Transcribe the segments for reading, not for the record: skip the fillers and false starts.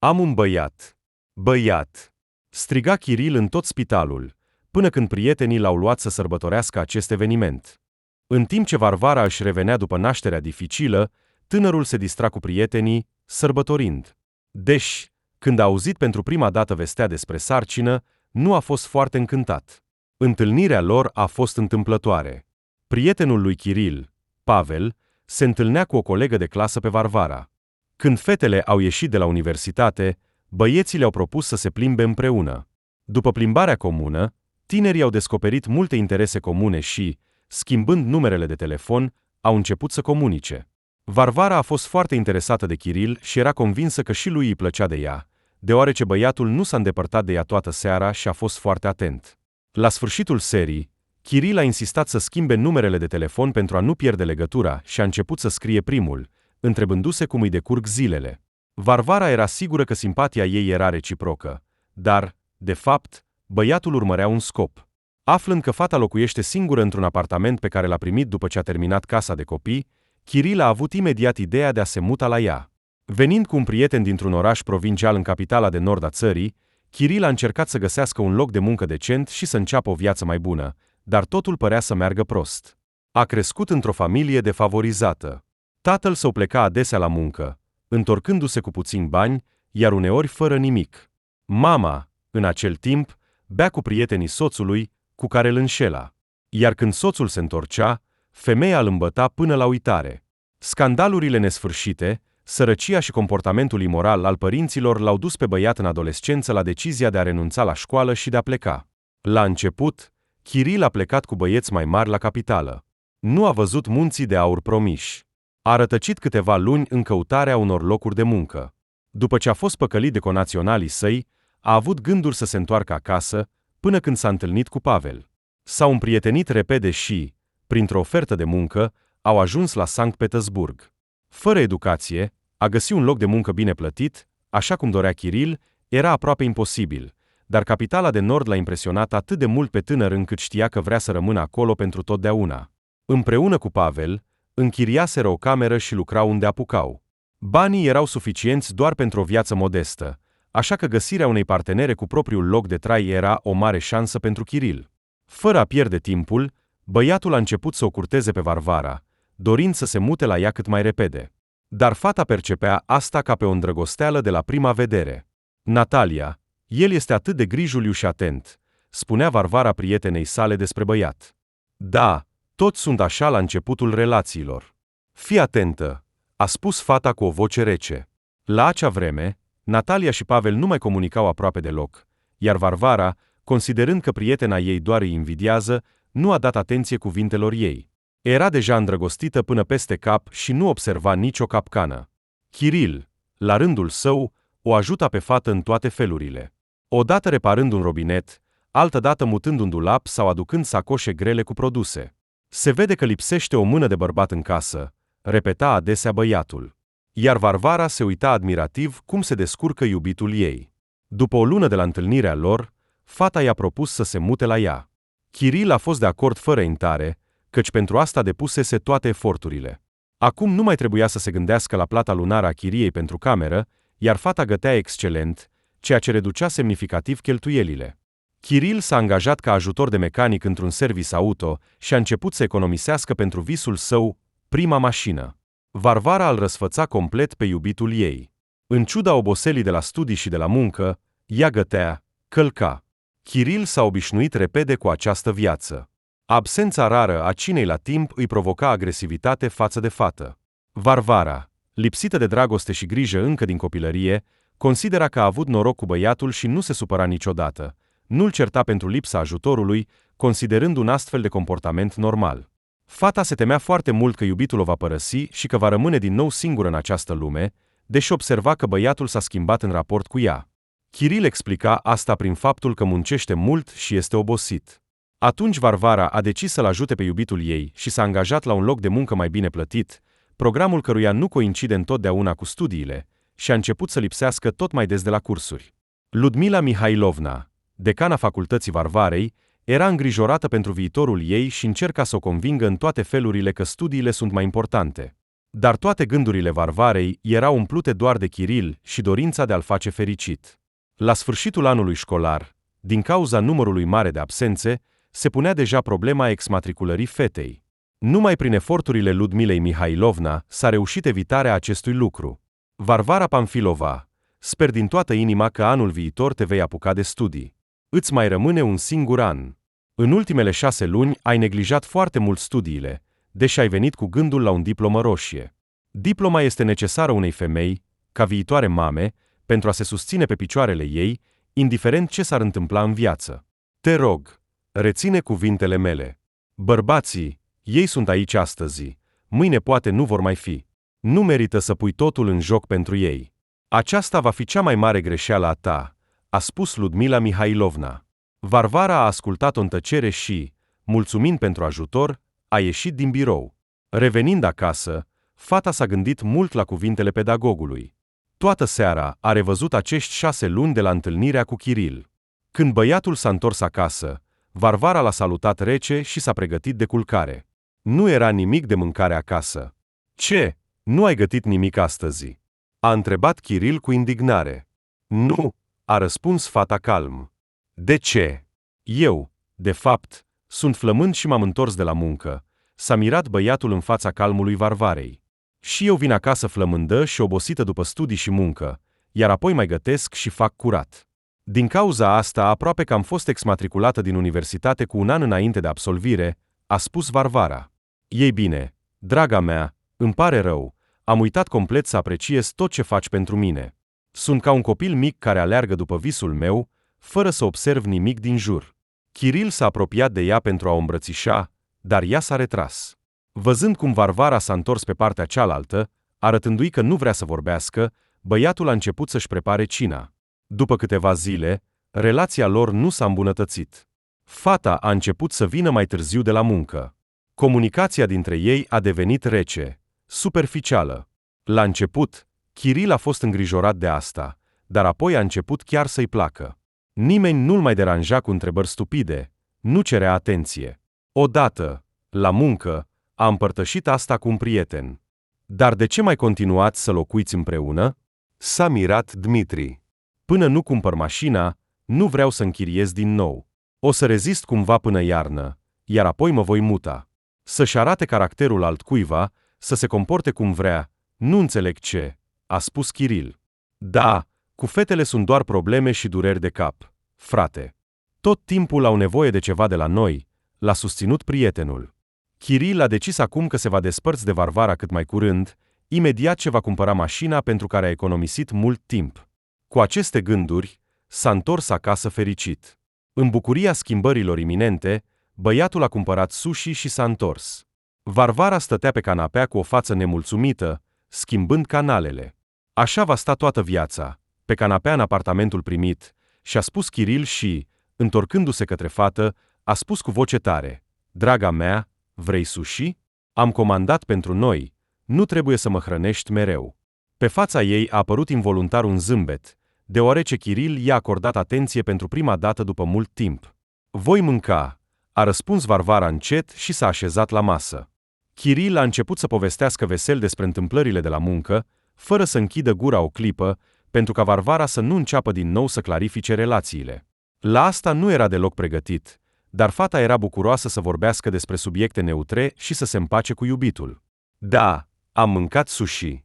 Am un băiat. Băiat! Striga Chiril în tot spitalul, până când prietenii l-au luat să sărbătorească acest eveniment. În timp ce Varvara își revenea după nașterea dificilă, tânărul se distra cu prietenii, sărbătorind. Deși, când a auzit pentru prima dată vestea despre sarcină, nu a fost foarte încântat. Întâlnirea lor a fost întâmplătoare. Prietenul lui Chiril, Pavel, se întâlnea cu o colegă de clasă pe Varvara. Când fetele au ieșit de la universitate, băieții le-au propus să se plimbe împreună. După plimbarea comună, tinerii au descoperit multe interese comune și, schimbând numerele de telefon, au început să comunice. Varvara a fost foarte interesată de Chiril și era convinsă că și lui îi plăcea de ea, deoarece băiatul nu s-a îndepărtat de ea toată seara și a fost foarte atent. La sfârșitul serii, Chiril a insistat să schimbe numerele de telefon pentru a nu pierde legătura și a început să scrie primul, întrebându-se cum îi decurg zilele. Varvara era sigură că simpatia ei era reciprocă, dar, de fapt, băiatul urmărea un scop. Aflând că fata locuiește singură într-un apartament pe care l-a primit după ce a terminat casa de copii, Chiril a avut imediat ideea de a se muta la ea. Venind cu un prieten dintr-un oraș provincial în capitala de nord a țării, Chiril a încercat să găsească un loc de muncă decent și să înceapă o viață mai bună, dar totul părea să meargă prost. A crescut într-o familie defavorizată. Tatăl său pleca adesea la muncă, întorcându-se cu puțini bani, iar uneori fără nimic. Mama, în acel timp, bea cu prietenii soțului, cu care îl înșela. Iar când soțul se întorcea, femeia îl îmbăta până la uitare. Scandalurile nesfârșite, sărăcia și comportamentul imoral al părinților l-au dus pe băiat în adolescență la decizia de a renunța la școală și de a pleca. La început, Chiril a plecat cu băieți mai mari la capitală. Nu a văzut munții de aur promiși. A rătăcit câteva luni în căutarea unor locuri de muncă. După ce a fost păcălit de conaționalii săi, a avut gânduri să se întoarcă acasă, până când s-a întâlnit cu Pavel. S-au împrietenit repede și, printr-o ofertă de muncă, au ajuns la Sankt Petersburg. Fără educație, a găsi un loc de muncă bine plătit, așa cum dorea Chiril, era aproape imposibil, dar capitala de nord l-a impresionat atât de mult pe tânăr încât știa că vrea să rămână acolo pentru totdeauna. Împreună cu Pavel, închiriaseră o cameră și lucrau unde apucau. Banii erau suficienți doar pentru o viață modestă, așa că găsirea unei partenere cu propriul loc de trai era o mare șansă pentru Chiril. Fără a pierde timpul, băiatul a început să o curteze pe Varvara, dorind să se mute la ea cât mai repede. Dar fata percepea asta ca pe o îndrăgosteală de la prima vedere. Natalia, el este atât de grijuliu și atent, spunea Varvara prietenei sale despre băiat. Da, toți sunt așa la începutul relațiilor. Fii atentă, a spus fata cu o voce rece. La acea vreme, Natalia și Pavel nu mai comunicau aproape deloc, iar Varvara, considerând că prietena ei doar îi invidiază, nu a dat atenție cuvintelor ei. Era deja îndrăgostită până peste cap și nu observa nicio capcană. Chiril, la rândul său, o ajuta pe fată în toate felurile. Odată reparând un robinet, altădată mutând un dulap sau aducând sacoșe grele cu produse. Se vede că lipsește o mână de bărbat în casă, repeta adesea băiatul. Iar Varvara se uita admirativ cum se descurcă iubitul ei. După o lună de la întâlnirea lor, fata i-a propus să se mute la ea. Chiril a fost de acord fără intare, căci pentru asta depusese toate eforturile. Acum nu mai trebuia să se gândească la plata lunară a chiriei pentru cameră, iar fata gătea excelent, ceea ce reducea semnificativ cheltuielile. Chiril s-a angajat ca ajutor de mecanic într-un service auto și a început să economisească pentru visul său, prima mașină. Varvara îl răsfăța complet pe iubitul ei. În ciuda oboselii de la studii și de la muncă, ea gătea, călca. Chiril s-a obișnuit repede cu această viață. Absența rară a cinei la timp îi provoca agresivitate față de fată. Varvara, lipsită de dragoste și grijă încă din copilărie, considera că a avut noroc cu băiatul și nu se supăra niciodată. Nu-l certa pentru lipsa ajutorului, considerând un astfel de comportament normal. Fata se temea foarte mult că iubitul o va părăsi și că va rămâne din nou singură în această lume, deși observa că băiatul s-a schimbat în raport cu ea. Chiril explica asta prin faptul că muncește mult și este obosit. Atunci Varvara a decis să-l ajute pe iubitul ei și s-a angajat la un loc de muncă mai bine plătit, programul căruia nu coincide întotdeauna cu studiile, și a început să lipsească tot mai des de la cursuri. Ludmila Mihailovna, decana facultății Varvarei, era îngrijorată pentru viitorul ei și încerca să o convingă în toate felurile că studiile sunt mai importante. Dar toate gândurile Varvarei erau umplute doar de Chiril și dorința de a-l face fericit. La sfârșitul anului școlar, din cauza numărului mare de absențe, se punea deja problema exmatriculării fetei. Numai prin eforturile Ludmilei Mihailovna s-a reușit evitarea acestui lucru. Varvara Pamfilova, sper din toată inima că anul viitor te vei apuca de studii. Îți mai rămâne un singur an. În ultimele 6 luni ai neglijat foarte mult studiile, deși ai venit cu gândul la un diplomă roșie. Diploma este necesară unei femei, ca viitoare mame, pentru a se susține pe picioarele ei, indiferent ce s-ar întâmpla în viață. Te rog, reține cuvintele mele. Bărbații, ei sunt aici astăzi, mâine poate nu vor mai fi. Nu merită să pui totul în joc pentru ei. Aceasta va fi cea mai mare greșeală a ta, a spus Ludmila Mihailovna. Varvara a ascultat-o în tăcere și, mulțumind pentru ajutor, a ieșit din birou. Revenind acasă, fata s-a gândit mult la cuvintele pedagogului. Toată seara a revăzut acești 6 luni de la întâlnirea cu Chiril. Când băiatul s-a întors acasă, Varvara l-a salutat rece și s-a pregătit de culcare. Nu era nimic de mâncare acasă. Ce? Nu ai gătit nimic astăzi? A întrebat Chiril cu indignare. Nu, a răspuns fata calm. De ce? Eu, de fapt, sunt flămând și m-am întors de la muncă. S-a mirat băiatul în fața calmului Varvarei. Și eu vin acasă flămândă și obosită după studii și muncă, iar apoi mai gătesc și fac curat. Din cauza asta, aproape că am fost exmatriculată din universitate cu un an înainte de absolvire, a spus Varvara. Ei bine, draga mea, îmi pare rău, am uitat complet să apreciez tot ce faci pentru mine. Sunt ca un copil mic care aleargă după visul meu, fără să observ nimic din jur. Chiril s-a apropiat de ea pentru a o îmbrățișa, dar ea s-a retras. Văzând cum Varvara s-a întors pe partea cealaltă, arătându-i că nu vrea să vorbească, băiatul a început să-și prepare cina. După câteva zile, relația lor nu s-a îmbunătățit. Fata a început să vină mai târziu de la muncă. Comunicația dintre ei a devenit rece, superficială. La început, Chiril a fost îngrijorat de asta, dar apoi a început chiar să-i placă. Nimeni nu-l mai deranja cu întrebări stupide, nu cerea atenție. Odată, la muncă, a împărtășit asta cu un prieten. Dar de ce mai continuați să locuiți împreună? S-a mirat Dmitri. Până nu cumpăr mașina, nu vreau să închiriez din nou. O să rezist cumva până iarnă, iar apoi mă voi muta. Să-și arate caracterul altcuiva, să se comporte cum vrea, nu înțeleg ce, a spus Chiril. Da, cu fetele sunt doar probleme și dureri de cap, frate. Tot timpul au nevoie de ceva de la noi, l-a susținut prietenul. Chiril a decis acum că se va despărți de Varvara cât mai curând, imediat ce va cumpăra mașina pentru care a economisit mult timp. Cu aceste gânduri, s-a întors acasă fericit. În bucuria schimbărilor iminente, băiatul a cumpărat sushi și s-a întors. Varvara stătea pe canapea cu o față nemulțumită, schimbând canalele. Așa va sta toată viața, pe canapea în apartamentul primit, și-a spus Chiril și, întorcându-se către fată, a spus cu voce tare: Draga mea, vrei sushi? Am comandat pentru noi, nu trebuie să mă hrănești mereu. Pe fața ei a apărut involuntar un zâmbet, deoarece Chiril i-a acordat atenție pentru prima dată după mult timp. Voi mânca, a răspuns Varvara încet și s-a așezat la masă. Chiril a început să povestească vesel despre întâmplările de la muncă, fără să închidă gura o clipă, pentru ca Varvara să nu înceapă din nou să clarifice relațiile. La asta nu era deloc pregătit, dar fata era bucuroasă să vorbească despre subiecte neutre și să se împace cu iubitul. Da, am mâncat sushi.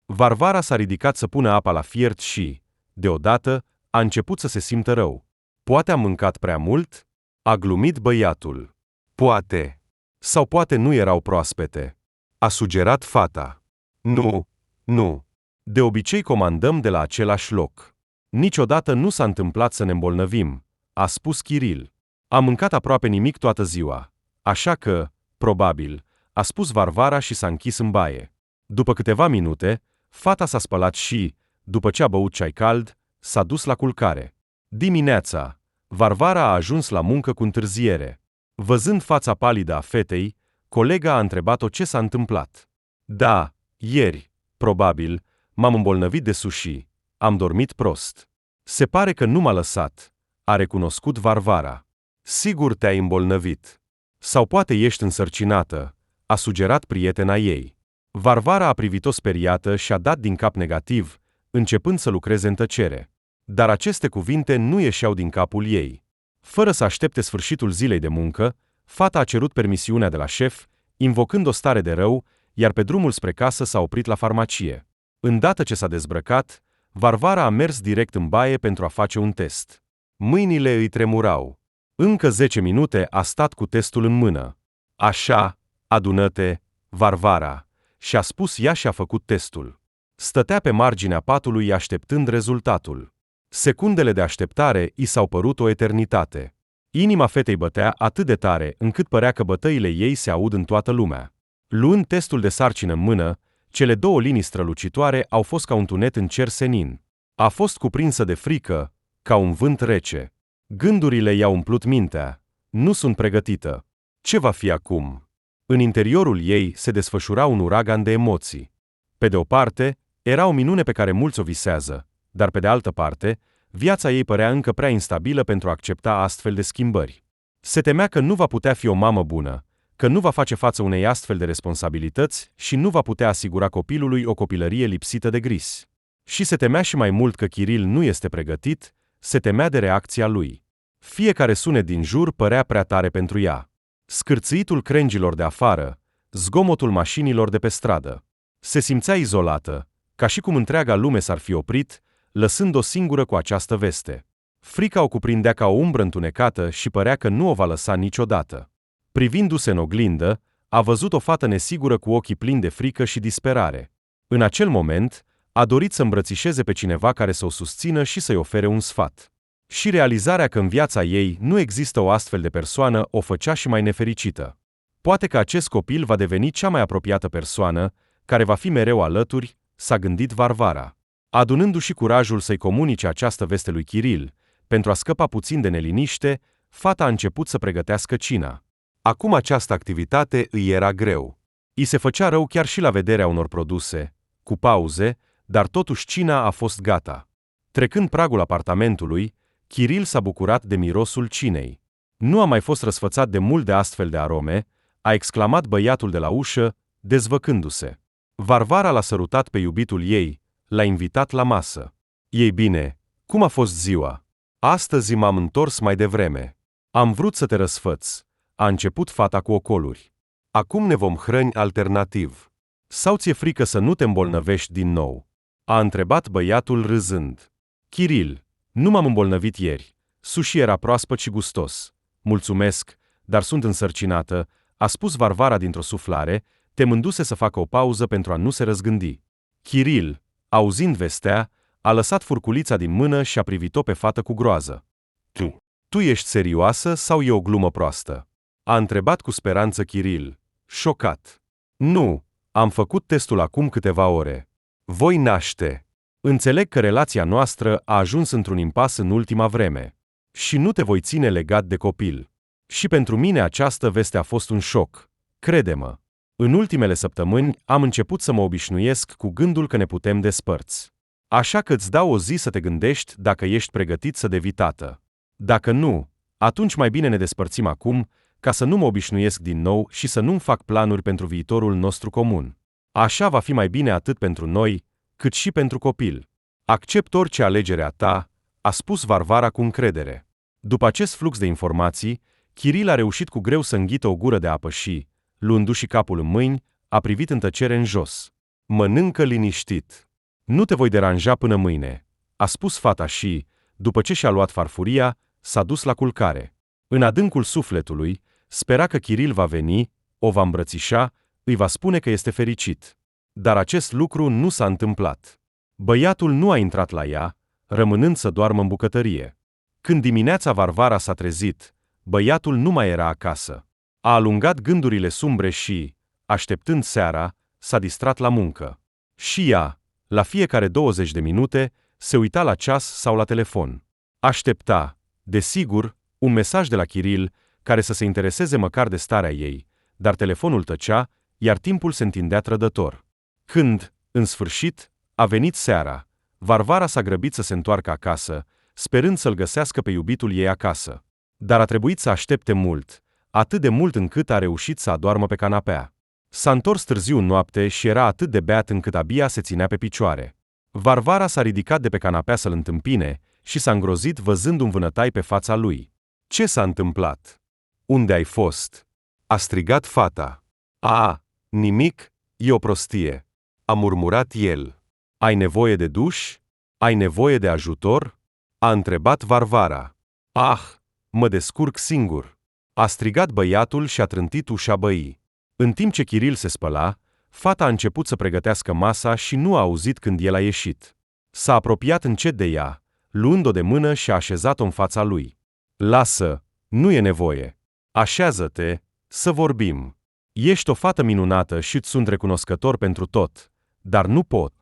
Varvara s-a ridicat să pună apa la fiert și, deodată, a început să se simtă rău. Poate am mâncat prea mult? A glumit băiatul. Poate. Sau poate nu erau proaspete. A sugerat fata. Nu. De obicei comandăm de la același loc. Niciodată nu s-a întâmplat să ne îmbolnăvim, a spus Chiril. Am mâncat aproape nimic toată ziua. Așa că, probabil, a spus Varvara și s-a închis în baie. După câteva minute, fata s-a spălat și, după ce a băut ceai cald, s-a dus la culcare. Dimineața, Varvara a ajuns la muncă cu întârziere. Văzând fața palidă a fetei, colega a întrebat-o ce s-a întâmplat. Da, ieri, probabil, m-am îmbolnăvit de sushi. Am dormit prost. Se pare că nu m-a lăsat, a recunoscut Varvara. Sigur te-ai îmbolnăvit. Sau poate ești însărcinată, a sugerat prietena ei. Varvara a privit-o speriată și a dat din cap negativ, începând să lucreze în tăcere. Dar aceste cuvinte nu ieșeau din capul ei. Fără să aștepte sfârșitul zilei de muncă, fata a cerut permisiunea de la șef, invocând o stare de rău, iar pe drumul spre casă s-a oprit la farmacie. Îndată ce s-a dezbrăcat, Varvara a mers direct în baie pentru a face un test. Mâinile îi tremurau. Încă 10 minute a stat cu testul în mână. Așa, adună-te, Varvara, și-a spus ea și a făcut testul. Stătea pe marginea patului așteptând rezultatul. Secundele de așteptare i s-au părut o eternitate. Inima fetei bătea atât de tare încât părea că bătăile ei se aud în toată lumea. Luând testul de sarcină în mână, cele două linii strălucitoare au fost ca un tunet în cer senin. A fost cuprinsă de frică, ca un vânt rece. Gândurile i-au umplut mintea. Nu sunt pregătită. Ce va fi acum? În interiorul ei se desfășura un uragan de emoții. Pe de o parte, era o minune pe care mulți o visează, dar pe de altă parte, viața ei părea încă prea instabilă pentru a accepta astfel de schimbări. Se temea că nu va putea fi o mamă bună, că nu va face față unei astfel de responsabilități și nu va putea asigura copilului o copilărie lipsită de gris. Și se temea și mai mult că Kiril nu este pregătit, se temea de reacția lui. Fiecare sunet din jur părea prea tare pentru ea. Scârțâitul crengilor de afară, zgomotul mașinilor de pe stradă. Se simțea izolată, ca și cum întreaga lume s-ar fi oprit, lăsând-o singură cu această veste. Frica o cuprindea ca o umbră întunecată și părea că nu o va lăsa niciodată. Privindu-se în oglindă, a văzut o fată nesigură cu ochii plini de frică și disperare. În acel moment, a dorit să îmbrățișeze pe cineva care să o susțină și să-i ofere un sfat. Și realizarea că în viața ei nu există o astfel de persoană o făcea și mai nefericită. Poate că acest copil va deveni cea mai apropiată persoană, care va fi mereu alături, s-a gândit Varvara. Adunându-și curajul să-i comunice această veste lui Kiril, pentru a scăpa puțin de neliniște, fata a început să pregătească cina. Acum această activitate îi era greu. I se făcea rău chiar și la vederea unor produse, cu pauze, dar totuși cina a fost gata. Trecând pragul apartamentului, Kiril s-a bucurat de mirosul cinei. Nu a mai fost răsfățat de mult de astfel de arome, a exclamat băiatul de la ușă, dezvăcându-se. Varvara l-a sărutat pe iubitul ei, l-a invitat la masă. Ei bine, cum a fost ziua? Astăzi m-am întors mai devreme. Am vrut să te răsfăț. A început fata cu ocoluri. Acum ne vom hrăni alternativ. Sau ți-e frică să nu te îmbolnăvești din nou? A întrebat băiatul râzând. Kiril, nu m-am îmbolnăvit ieri. Sushi era proaspăt și gustos. Mulțumesc, dar sunt însărcinată, a spus Varvara dintr-o suflare, temându-se să facă o pauză pentru a nu se răzgândi. Kiril, auzind vestea, a lăsat furculița din mână și a privit-o pe fată cu groază. Tu ești serioasă sau e o glumă proastă? A întrebat cu speranță Kiril, șocat. Nu, am făcut testul acum câteva ore. Voi naște. Înțeleg că relația noastră a ajuns într-un impas în ultima vreme. Și nu te voi ține legat de copil. Și pentru mine această veste a fost un șoc. Crede-mă. În ultimele săptămâni am început să mă obișnuiesc cu gândul că ne putem despărți. Așa că îți dau o zi să te gândești dacă ești pregătit să devii tată. Dacă nu, atunci mai bine ne despărțim acum, ca să nu mă obișnuiesc din nou și să nu-mi fac planuri pentru viitorul nostru comun. Așa va fi mai bine atât pentru noi, cât și pentru copil. Accept orice alegere a ta, a spus Varvara cu încredere. După acest flux de informații, Kiril a reușit cu greu să înghită o gură de apă și, luându-și capul în mâini, a privit în tăcere în jos. Mănâncă liniștit. Nu te voi deranja până mâine, a spus fata și, după ce și-a luat farfuria, s-a dus la culcare. În adâncul sufletului, spera că Kiril va veni, o va îmbrățișa, îi va spune că este fericit. Dar acest lucru nu s-a întâmplat. Băiatul nu a intrat la ea, rămânând să doarmă în bucătărie. Când dimineața Varvara s-a trezit, băiatul nu mai era acasă. A alungat gândurile sumbre și, așteptând seara, s-a distrat la muncă. Și ea, la fiecare 20 de minute, se uita la ceas sau la telefon. Aștepta, desigur, un mesaj de la Kiril, care să se intereseze măcar de starea ei, dar telefonul tăcea, iar timpul se întindea trădător. Când, în sfârșit, a venit seara, Varvara s-a grăbit să se întoarcă acasă, sperând să-l găsească pe iubitul ei acasă. Dar a trebuit să aștepte mult, atât de mult încât a reușit să adoarmă pe canapea. S-a întors târziu în noapte și era atât de beat încât abia se ținea pe picioare. Varvara s-a ridicat de pe canapea să-l întâmpine și s-a îngrozit văzând un vânătai pe fața lui. Ce s-a întâmplat? Unde ai fost? A strigat fata. Nimic, e o prostie, a murmurat el. Ai nevoie de duș? Ai nevoie de ajutor? A întrebat Varvara. Mă descurc singur, a strigat băiatul și a trântit ușa băii. În timp ce Chiril se spăla, fata a început să pregătească masa și nu a auzit când el a ieșit. S-a apropiat încet de ea, luând-o de mână și a așezat-o în fața lui. Lasă, nu e nevoie. Așează-te, să vorbim. Ești o fată minunată și îți sunt recunoscător pentru tot, dar nu pot.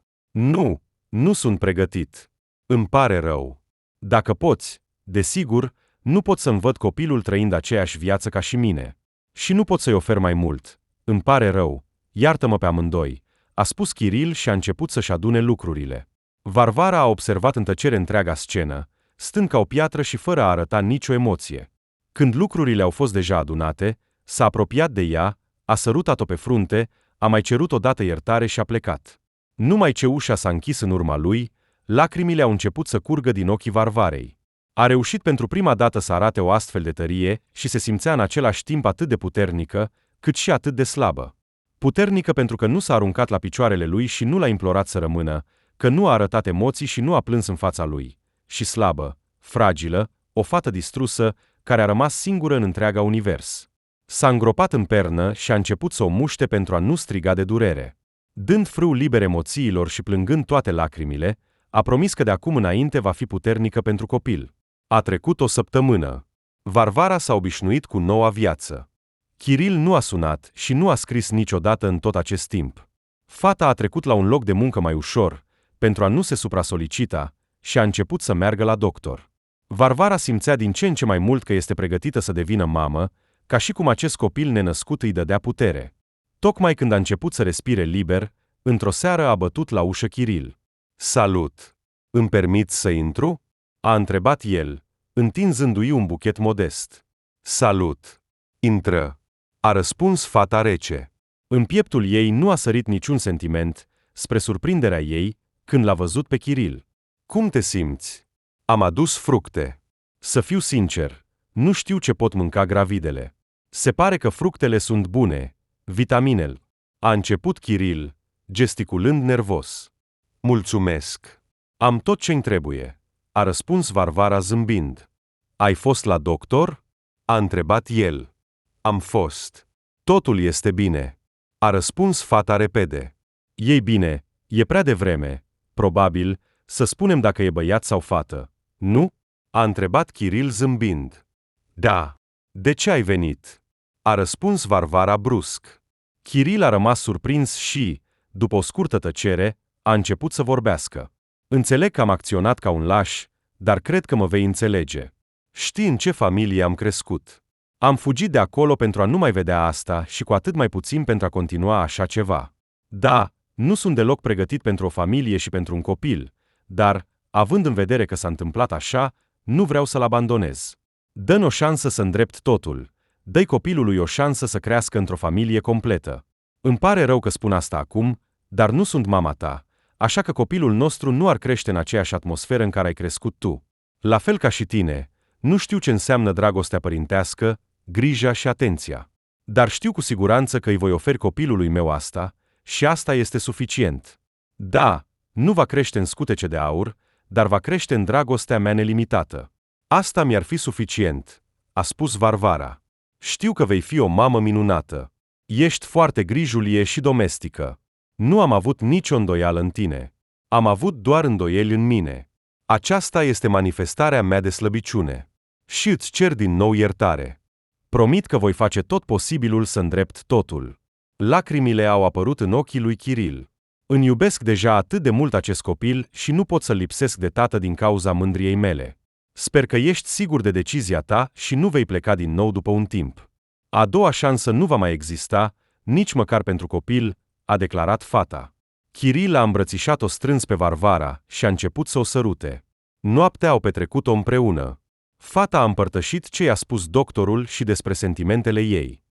Nu sunt pregătit. Îmi pare rău. Dacă poți, desigur, nu pot să-mi văd copilul trăind aceeași viață ca și mine. Și nu pot să-i ofer mai mult. Îmi pare rău. Iartă-mă pe amândoi, a spus Chiril și a început să-și adune lucrurile. Varvara a observat în tăcere întreaga scenă, stând ca o piatră și fără a arăta nicio emoție. Când lucrurile au fost deja adunate, s-a apropiat de ea, a sărutat-o pe frunte, a mai cerut odată iertare și a plecat. Numai ce ușa s-a închis în urma lui, lacrimile au început să curgă din ochii Varvarei. A reușit pentru prima dată să arate o astfel de tărie și se simțea în același timp atât de puternică, cât și atât de slabă. Puternică pentru că nu s-a aruncat la picioarele lui și nu l-a implorat să rămână, că nu a arătat emoții și nu a plâns în fața lui. Și slabă, fragilă, o fată distrusă, care a rămas singură în întreaga univers. S-a îngropat în pernă și a început să o muște pentru a nu striga de durere. Dând frâu liber emoțiilor și plângând toate lacrimile, a promis că de acum înainte va fi puternică pentru copil. A trecut o săptămână. Varvara s-a obișnuit cu noua viață. Chiril nu a sunat și nu a scris niciodată în tot acest timp. Fata a trecut la un loc de muncă mai ușor, pentru a nu se supra-solicita, și a început să meargă la doctor. Varvara simțea din ce în ce mai mult că este pregătită să devină mamă, ca și cum acest copil nenăscut îi dădea putere. Tocmai când a început să respire liber, într-o seară a bătut la ușă Chiril. Salut! Îmi permiți să intru? A întrebat el, întinzându-i un buchet modest. Salut! Intră! A răspuns fata rece. În pieptul ei nu a sărit niciun sentiment, spre surprinderea ei, când l-a văzut pe Chiril. Cum te simți? Am adus fructe. Să fiu sincer, nu știu ce pot mânca gravidele. Se pare că fructele sunt bune, vitaminele. A început Chiril, gesticulând nervos. Mulțumesc. Am tot ce-mi trebuie, a răspuns Varvara zâmbind. Ai fost la doctor? A întrebat el. Am fost. Totul este bine, a răspuns fata repede. Ei bine, e prea devreme, probabil, să spunem dacă e băiat sau fată, nu? A întrebat Chiril zâmbind. Da. De ce ai venit? A răspuns Varvara brusc. Chiril a rămas surprins și, după o scurtă tăcere, a început să vorbească. Înțeleg că am acționat ca un laș, dar cred că mă vei înțelege. Știi în ce familie am crescut. Am fugit de acolo pentru a nu mai vedea asta și cu atât mai puțin pentru a continua așa ceva. Da, nu sunt deloc pregătit pentru o familie și pentru un copil, dar, având în vedere că s-a întâmplat așa, nu vreau să-l abandonez. Dă-mi o șansă să îndrept totul. Dă-i copilului o șansă să crească într-o familie completă. Îmi pare rău că spun asta acum, dar nu sunt mama ta, așa că copilul nostru nu ar crește în aceeași atmosferă în care ai crescut tu. La fel ca și tine, nu știu ce înseamnă dragostea părintească, grija și atenția. Dar știu cu siguranță că îi voi oferi copilului meu asta, și asta este suficient. Da, nu va crește în scutece de aur, dar va crește în dragostea mea nelimitată. Asta mi-ar fi suficient, a spus Varvara. Știu că vei fi o mamă minunată. Ești foarte grijulie și domestică. Nu am avut nicio îndoială în tine. Am avut doar îndoieli în mine. Aceasta este manifestarea mea de slăbiciune. Și îți cer din nou iertare. Promit că voi face tot posibilul să îndrept totul. Lacrimile au apărut în ochii lui Chiril. Îmi iubesc deja atât de mult acest copil și nu pot să-l lipsesc de tată din cauza mândriei mele. Sper că ești sigur de decizia ta și nu vei pleca din nou după un timp. A doua șansă nu va mai exista, nici măcar pentru copil, a declarat fata. Chiril a îmbrățișat-o strâns pe Varvara și a început să o sărute. Noaptea au petrecut-o împreună. Fata a împărtășit ce i-a spus doctorul și despre sentimentele ei.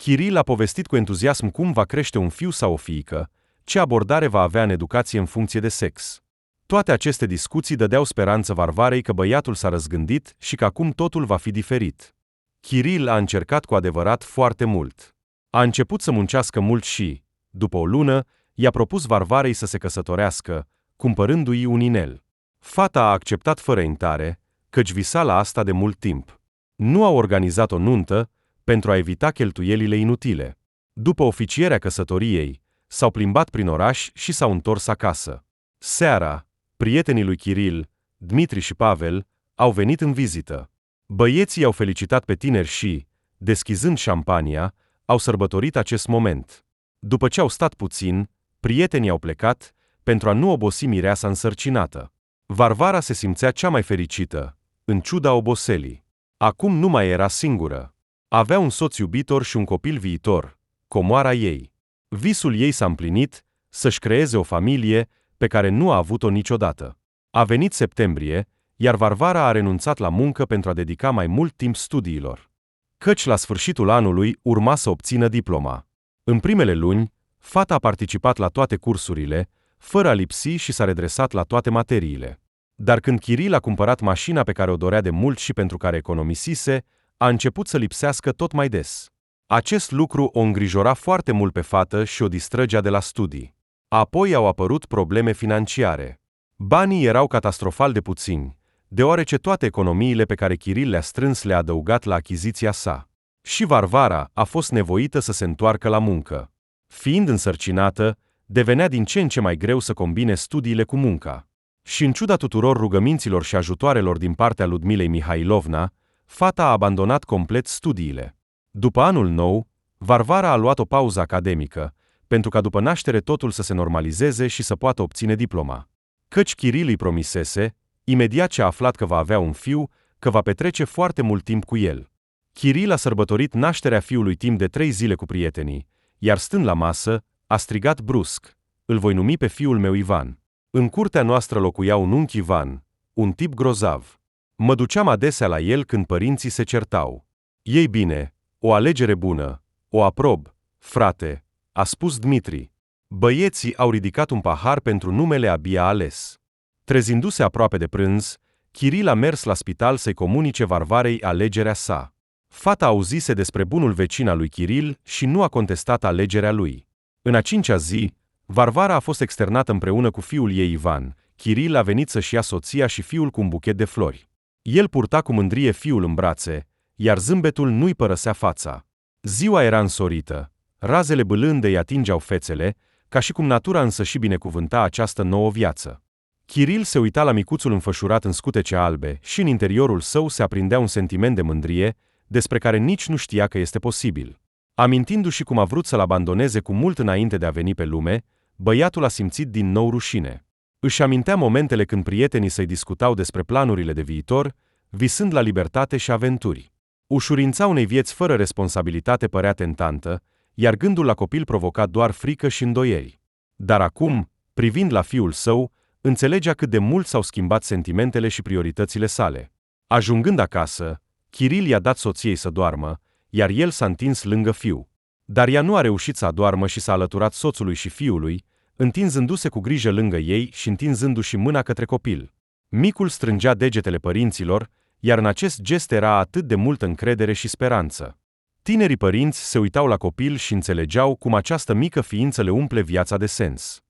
Chiril a povestit cu entuziasm cum va crește un fiu sau o fiică, ce abordare va avea în educație în funcție de sex. Toate aceste discuții dădeau speranță Varvarei că băiatul s-a răzgândit și că acum totul va fi diferit. Chiril a încercat cu adevărat foarte mult. A început să muncească mult și, după o lună, i-a propus Varvarei să se căsătorească, cumpărându-i un inel. Fata a acceptat fără intare, căci visa la asta de mult timp. Nu a organizat o nuntă, pentru a evita cheltuielile inutile. După oficierea căsătoriei, s-au plimbat prin oraș și s-au întors acasă. Seara, prietenii lui Chiril, Dmitri și Pavel, au venit în vizită. Băieții au felicitat pe tineri și, deschizând șampania, au sărbătorit acest moment. După ce au stat puțin, prietenii au plecat, pentru a nu obosi mireasa însărcinată. Varvara se simțea cea mai fericită, în ciuda oboselii. Acum nu mai era singură. Avea un soț iubitor și un copil viitor, comoara ei. Visul ei s-a împlinit, să-și creeze o familie pe care nu a avut-o niciodată. A venit septembrie, iar Varvara a renunțat la muncă pentru a dedica mai mult timp studiilor. Căci la sfârșitul anului urma să obțină diploma. În primele luni, fata a participat la toate cursurile, fără a lipsi și s-a redresat la toate materiile. Dar când Chiril a cumpărat mașina pe care o dorea de mult și pentru care economisise, a început să lipsească tot mai des. Acest lucru o îngrijora foarte mult pe fată și o distrăgea de la studii. Apoi au apărut probleme financiare. Banii erau catastrofal de puțini, deoarece toate economiile pe care Chiril le-a strâns le-a adăugat la achiziția sa. Și Varvara a fost nevoită să se întoarcă la muncă. Fiind însărcinată, devenea din ce în ce mai greu să combine studiile cu munca. Și în ciuda tuturor rugăminților și ajutoarelor din partea Ludmilei Mihailovna, fata a abandonat complet studiile. După anul nou, Varvara a luat o pauză academică, pentru ca după naștere totul să se normalizeze și să poată obține diploma. Căci Chiril îi promisese, imediat ce a aflat că va avea un fiu, că va petrece foarte mult timp cu el. Chiril a sărbătorit nașterea fiului timp de 3 zile cu prietenii, iar stând la masă, a strigat brusc: "Îl voi numi pe fiul meu Ivan." În curtea noastră locuia un unchi Ivan, un tip grozav. Mă duceam adesea la el când părinții se certau. "Ei bine, o alegere bună, o aprob, frate," a spus Dmitri. Băieții au ridicat un pahar pentru numele abia ales. Trezindu-se aproape de prânz, Chiril a mers la spital să-i comunice Varvarei alegerea sa. Fata auzise despre bunul vecin al lui Chiril și nu a contestat alegerea lui. În a 5-a zi, Varvara a fost externată împreună cu fiul ei Ivan. Chiril a venit să-și ia soția și fiul cu un buchet de flori. El purta cu mândrie fiul în brațe, iar zâmbetul nu-i părăsea fața. Ziua era însorită, razele bâlânde îi atingeau fețele, ca și cum natura însăși binecuvânta această nouă viață. Chiril se uita la micuțul înfășurat în scutece albe și în interiorul său se aprindea un sentiment de mândrie, despre care nici nu știa că este posibil. Amintindu-și cum a vrut să-l abandoneze cu mult înainte de a veni pe lume, băiatul a simțit din nou rușine. Își amintea momentele când prietenii săi discutau despre planurile de viitor, visând la libertate și aventuri. Ușurința unei vieți fără responsabilitate părea tentantă, iar gândul la copil provoca doar frică și îndoieli. Dar acum, privind la fiul său, înțelegea cât de mult s-au schimbat sentimentele și prioritățile sale. Ajungând acasă, Chiril i-a dat soției să doarmă, iar el s-a întins lângă fiu. Dar ea nu a reușit să adoarmă și s-a alăturat soțului și fiului, întinzându-se cu grijă lângă ei și întinzându-și mâna către copil. Micul strângea degetele părinților, iar în acest gest era atât de multă încredere și speranță. Tinerii părinți se uitau la copil și înțelegeau cum această mică ființă le umple viața de sens.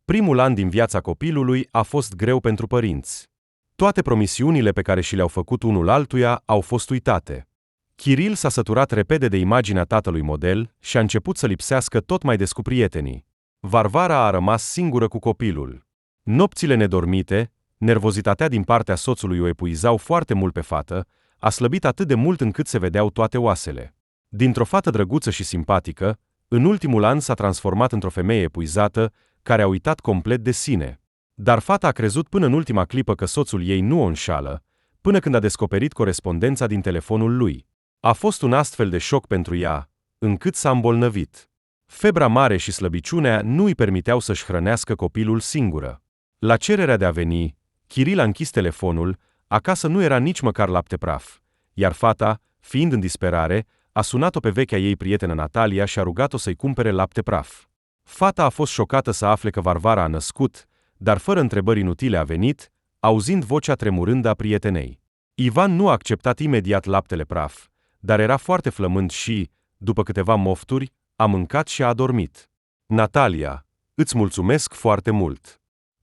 Primul an din viața copilului a fost greu pentru părinți. Toate promisiunile pe care și le-au făcut unul altuia au fost uitate. Chiril s-a săturat repede de imaginea tatălui model și a început să lipsească tot mai des cu prietenii. Varvara a rămas singură cu copilul. Nopțile nedormite, nervozitatea din partea soțului o epuizau foarte mult pe fată, a slăbit atât de mult încât se vedeau toate oasele. Dintr-o fată drăguță și simpatică, în ultimul an s-a transformat într-o femeie epuizată, care a uitat complet de sine. Dar fata a crezut până în ultima clipă că soțul ei nu o înșală, până când a descoperit corespondența din telefonul lui. A fost un astfel de șoc pentru ea, încât s-a îmbolnăvit. Febra mare și slăbiciunea nu îi permiteau să-și hrănească copilul singură. La cererea de a veni, Chiril a închis telefonul, acasă nu era nici măcar lapte praf, iar fata, fiind în disperare, a sunat-o pe vechea ei prietenă Natalia și a rugat-o să-i cumpere lapte praf. Fata a fost șocată să afle că Varvara a născut, dar fără întrebări inutile a venit, auzind vocea tremurândă a prietenei. Ivan nu a acceptat imediat laptele praf, dar era foarte flămând și, după câteva mofturi, a mâncat și a adormit. Natalia, îți mulțumesc foarte mult.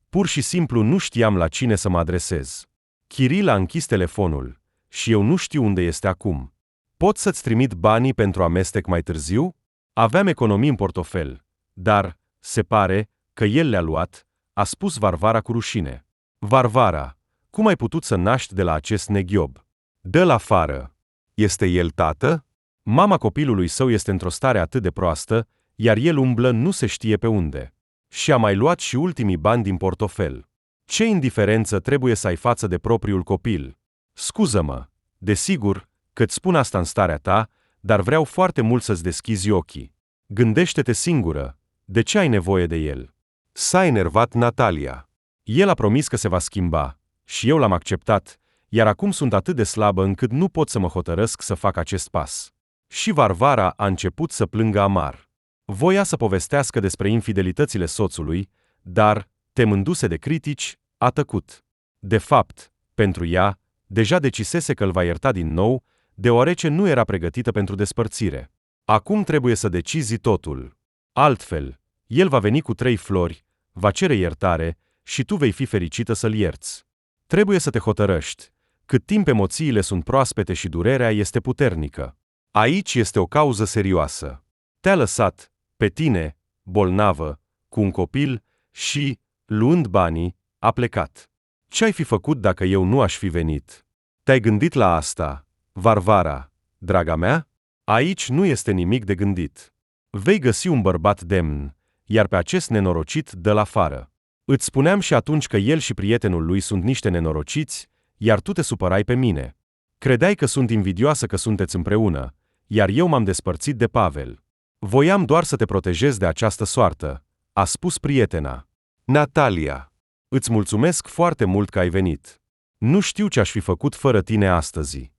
Pur și simplu nu știam la cine să mă adresez. Kiril a închis telefonul și eu nu știu unde este acum. Pot să-ți trimit banii pentru amestec mai târziu? Aveam economii în portofel, dar, se pare, că el le-a luat, a spus Varvara cu rușine. Varvara, cum ai putut să naști de la acest neghiob? Dă-l afară. Este el tată? Mama copilului său este într-o stare atât de proastă, iar el umblă nu se știe pe unde. Și a mai luat și ultimii bani din portofel. Ce indiferență trebuie să ai față de propriul copil? Scuză-mă, desigur, că-ți spun asta în starea ta, dar vreau foarte mult să-ți deschizi ochii. Gândește-te singură, de ce ai nevoie de el? S-a enervat Natalia. El a promis că se va schimba, și eu l-am acceptat, iar acum sunt atât de slabă încât nu pot să mă hotărăsc să fac acest pas. Și Varvara a început să plângă amar. Voia să povestească despre infidelitățile soțului, dar, temându-se de critici, a tăcut. De fapt, pentru ea, deja decisese că îl va ierta din nou, deoarece nu era pregătită pentru despărțire. Acum trebuie să decizi totul. Altfel, el va veni cu 3 flori, va cere iertare și tu vei fi fericită să-l ierți. Trebuie să te hotărăști, cât timp emoțiile sunt proaspete și durerea este puternică. Aici este o cauză serioasă. Te-a lăsat, pe tine, bolnavă, cu un copil și, luând banii, a plecat. Ce-ai fi făcut dacă eu nu aș fi venit? Te-ai gândit la asta, Varvara, draga mea? Aici nu este nimic de gândit. Vei găsi un bărbat demn, iar pe acest nenorocit dă-l afară. Îți spuneam și atunci că el și prietenul lui sunt niște nenorociți, iar tu te supărai pe mine. Credeai că sunt invidioasă că sunteți împreună, iar eu m-am despărțit de Pavel. Voiam doar să te protejez de această soartă, a spus prietena. Natalia, îți mulțumesc foarte mult că ai venit. Nu știu ce aș fi făcut fără tine astăzi.